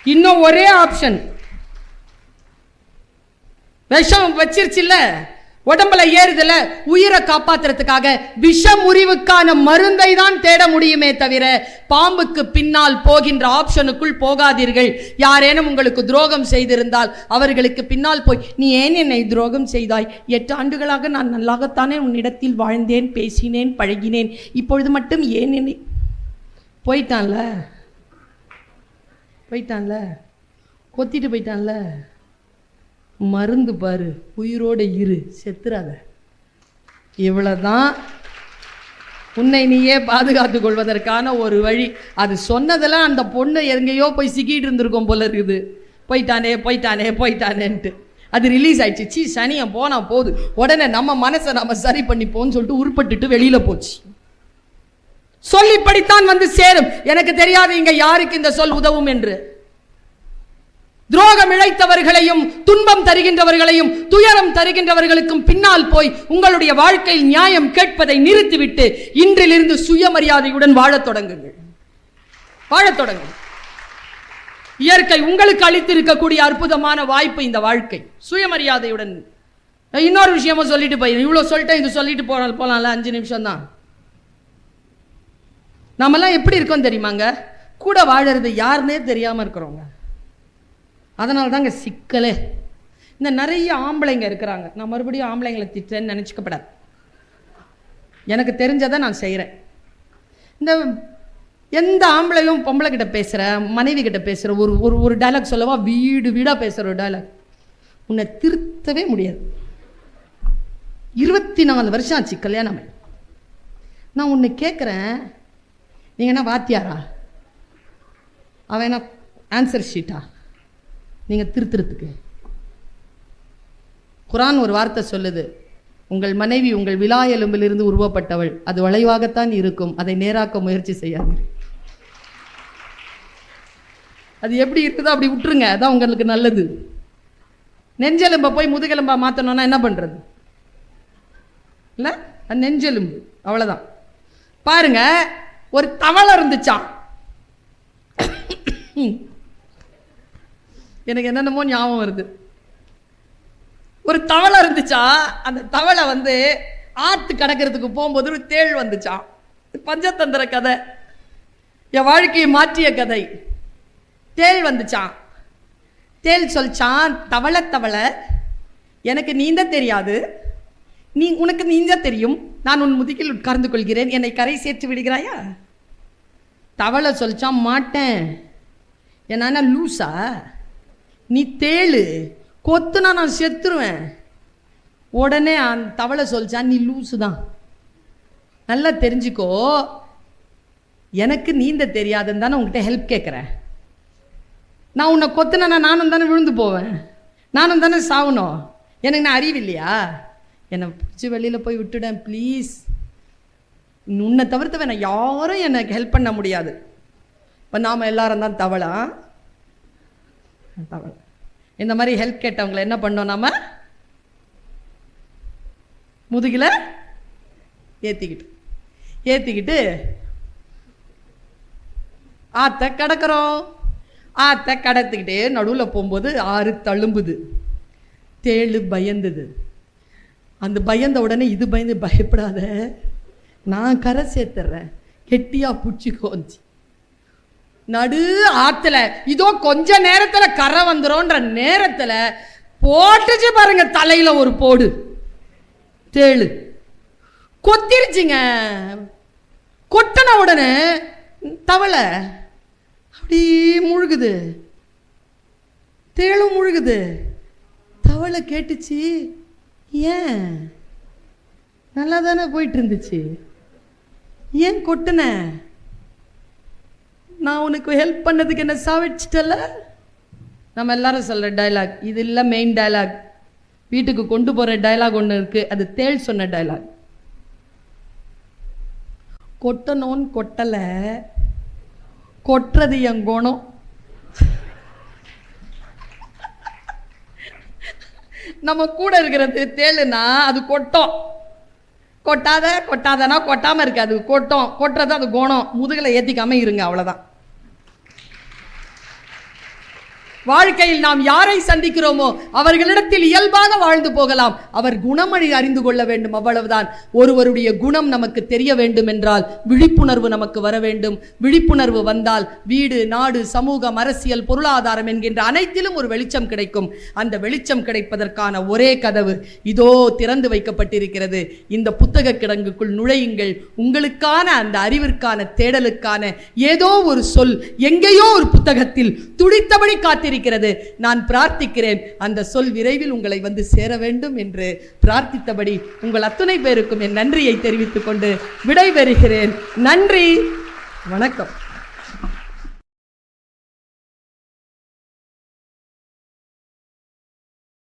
இன்னும் ஒரே ஆப்ஷன். விஷம் வச்சிருச்சுல்ல, உடம்புல ஏறுதுல, உயிரை காப்பாத்துறதுக்காக விஷ முறிவுக்கான மருந்தை தான் தேட முடியுமே தவிர பாம்புக்கு பின்னால் போகின்ற ஆப்ஷனுக்குள் போகாதீர்கள். யாரேனும் உங்களுக்கு துரோகம் செய்திருந்தால் அவர்களுக்கு பின்னால் போய், நீ ஏன் என்னை துரோகம் செய்தாய்? 8 ஆண்டுகளாக நான் நல்லாகத்தானே உன்னிடத்தில் வாழ்ந்தேன், பேசினேன், பழகினேன், இப்பொழுது மட்டும் ஏன் என்னை? போயிட்டான்ல, கொத்திட்டு போயிட்டான்ல. மருந்து பாரு, உயிரோடு இரு, செத்துறாத. இவ்வளவுதான் உன்னை நீயே பாதுகாத்துக் கொள்வதற்கான ஒரு வழி. அது சொன்னதெல்லாம் அந்த பொண்ணு எங்கேயோ போய் சிக்கிட்டு இருந்திருக்கும் போல இருக்குது. போயிட்டானேன்ட்டு அது ரிலீஸ் ஆயிடுச்சு. சீ, சனியம் போனா போகுது, உடனே நம்ம மனசை நம்ம சரி பண்ணிப்போன்னு சொல்லிட்டு உருப்பட்டுட்டு வெளியில போச்சு. சொல் இப்படித்தான் சேரும். எனக்கு தெரியாது இங்க யாருக்கு இந்த சொல் உதவும் என்று. துரோகம் இழைத்தவர்களையும், துன்பம் தருகின்றவர்களையும், துயரம் தருகின்றவர்களுக்கும் பின்னால் போய் உங்களுடைய வாழ்க்கையில் நியாயம் கேட்பதை நிறுத்திவிட்டு இன்றிலிருந்து சுயமரியாதையுடன் வாழத் தொடங்குங்கள். இயற்கை உங்களுக்கு அளித்திருக்கக்கூடிய அற்புதமான வாய்ப்பு இந்த வாழ்க்கை. சுயமரியாதையுடன். இன்னொரு விஷயமும் சொல்லிட்டு போய், இவ்வளவு சொல்லிட்டேன், இது சொல்லிட்டு போலாம்ல, 5 நிமிஷம் தான். நாமெல்லாம் எப்படி இருக்கோம் தெரியுமாங்க? கூட வாழறது யாருன்னே தெரியாம இருக்கிறோங்க. அதனால தாங்க சிக்கலே. இந்த நிறைய ஆம்பளைங்க இருக்கிறாங்க. நான் மறுபடியும் ஆம்பளைங்களை திட்டேன்னு நினச்சிக்கப்படாது. எனக்கு தெரிஞ்சதை நான் செய்கிறேன். இந்த எந்த ஆம்பளையும் பொம்பளை கிட்ட பேசுகிற, மனைவி கிட்ட பேசுகிற ஒரு டைலாக் சொல்லவா, வீடு வீடாக பேசுகிற ஒரு டைலாக், உன்னை திருத்தவே முடியாது. 24 வருஷம் ஆச்சு கல்யாணம். நான் உன்னை கேட்குறேன், நீங்கள் என்ன வாத்தியாரா? அவன் என்ன ஆன்சர் ஷீட்டா நீங்கள் திருத்துறதுக்கு? குரான் ஒரு வார்த்தை சொல்லுது, உங்கள் மனைவி உங்கள் விலா எலும்பிலிருந்து உருவப்பட்டவள், அது வளைவாகத்தான் இருக்கும், அதை நேராக்க முயற்சி செய்யாது. அது எப்படி இருக்குதோ அப்படி விட்டுருங்க, அதான் உங்களுக்கு நல்லது. நெஞ்செலும்பை போய் முதுகெலும்பா மாற்றணும்னா என்ன பண்ணுறது? இல்லை, அது நெஞ்செலும்பு, அவ்வளோதான். பாருங்க, ஒரு தவளை இருந்துச்சான். எனக்கு என்னென்னமோ ஞாபகம் வருது. ஒரு தவளை இருந்துச்சா, அந்த தவளை ஆற்று கடக்கிறதுக்கு போகும்போது ஒரு தேள் வந்துச்சான். பஞ்சதந்திர கதை, என் வாழ்க்கையை மாற்றிய கதை. தேள் வந்துச்சான். தேள் சொல்லிச்சான், தவளை தவளை, எனக்கு நீந்த தெரியாது, உனக்கு நீந்த தெரியும், நான் உன் முதுகில் உட்கார்ந்து கொள்கிறேன், என்னை கரை சேர்த்து விடுகிறாயா? தவளை சொல்லிச்சான், மாட்டேன், என்ன லூசா நீ, தேளு கொத்துனா நான் செத்துருவேன். உடனே அந்த தவளை சொல்லிச்சான், நீ லூசு தான், நல்லா தெரிஞ்சுக்கோ, எனக்கு நீந்த தெரியாதுன்னு தானே உங்ககிட்ட ஹெல்ப் கேட்குறேன். நான் உன்னை கொத்துனா நானும் தானே விழுந்து போவேன், நானும் தானே சாகணும், எனக்கு நான் அறிவு இல்லையா? என்னை பிடிச்சி வெளியில் போய் விட்டுடேன் ப்ளீஸ், உன்னை தவிர்த்து வேணா யாரும் எனக்கு ஹெல்ப் பண்ண முடியாது. இப்போ நாம் எல்லாரும் தான் தவளை. இந்த மாதிரி ஹெல்ப் கேட்டவங்களை என்ன பண்ணோம், நாம முதுகில் ஏற்றிக்கிட்டு ஆற்ற கடக்கிறோம். ஆற்ற கடத்துக்கிட்டே நடுவில் போகும்போது ஆறு தழும்புது. தேளு பயந்துது. அந்த பயந்த உடனே இது பயந்து, பயப்படாத, நான் கரை சேர்த்துறேன், கெட்டியா பிடிச்சிக்கோஞ்சி. நடு ஆத்துல இதோ கொஞ்ச நேரத்துல கரை வந்துரும்ன்ற நேரத்துல போட்டுச்சு பாருங்க தலையில ஒரு போடு. தேளு கொத்திருச்சுங்க. கொட்டின உடனே தவளை அப்படி முழுகுது, தேளும் முழுகுது. தவளை கேட்டுச்சு, ஏன் நல்லா தானே போயிட்டு இருந்துச்சு, ஏன் கொட்டின? நான் உனக்கு ஹெல்ப் பண்ணதுக்கு என்ன சாவிச்சிட்டல? நம்ம எல்லாரும் சொல்கிற டைலாக் இது இல்லை, மெயின் டைலாக். வீட்டுக்கு கொண்டு போகிற டைலாக் ஒன்று இருக்குது, அது தேள் சொன்ன டைலாக். கொட்டணும்னு கொட்டலை, கொட்டுறது என் குணம். நம்ம கூட இருக்கிறது தேளுனா அது கொட்டும். கொட்டாதனா கொட்டாமல் இருக்காது, கொட்டும். கொட்டுறது அது குணம். முதுகில் ஏற்றிக்காம இருங்க, அவ்வளோதான். வாழ்க்கையில் நாம் யாரை சந்திக்கிறோமோ அவர்களிடத்தில் இயல்பாக வாழ்ந்து போகலாம். அவர் குணமணி அறிந்து கொள்ள வேண்டும், அவ்வளவுதான். ஒருவருடைய குணம் நமக்கு தெரிய வேண்டும் என்றால் விழிப்புணர்வு நமக்கு வர வேண்டும். விழிப்புணர்வு வந்தால் வீடு, நாடு, சமூகம், அரசியல், பொருளாதாரம் என்கின்ற அனைத்திலும் ஒரு வெளிச்சம் கிடைக்கும். அந்த வெளிச்சம் கிடைப்பதற்கான ஒரே கதவு இதோ திறந்து வைக்கப்பட்டிருக்கிறது. இந்த புத்தக கிடங்குக்குள் நுழையுங்கள். உங்களுக்கான அந்த அறிவிற்கான தேடலுக்கான ஏதோ ஒரு சொல் எங்கேயோ ஒரு புத்தகத்தில் துடித்தபடி காத்திருக்கிறது. நான் பிரார்த்திக்கிறேன், அந்த சொல் விரைவில் உங்களை வந்து சேர வேண்டும் என்று பிரார்த்தித்தபடி உங்கள் அத்தனை பேருக்கும் என் நன்றியை தெரிவித்துக் கொண்டு விடைபெறுகிறேன். நன்றி, வணக்கம்.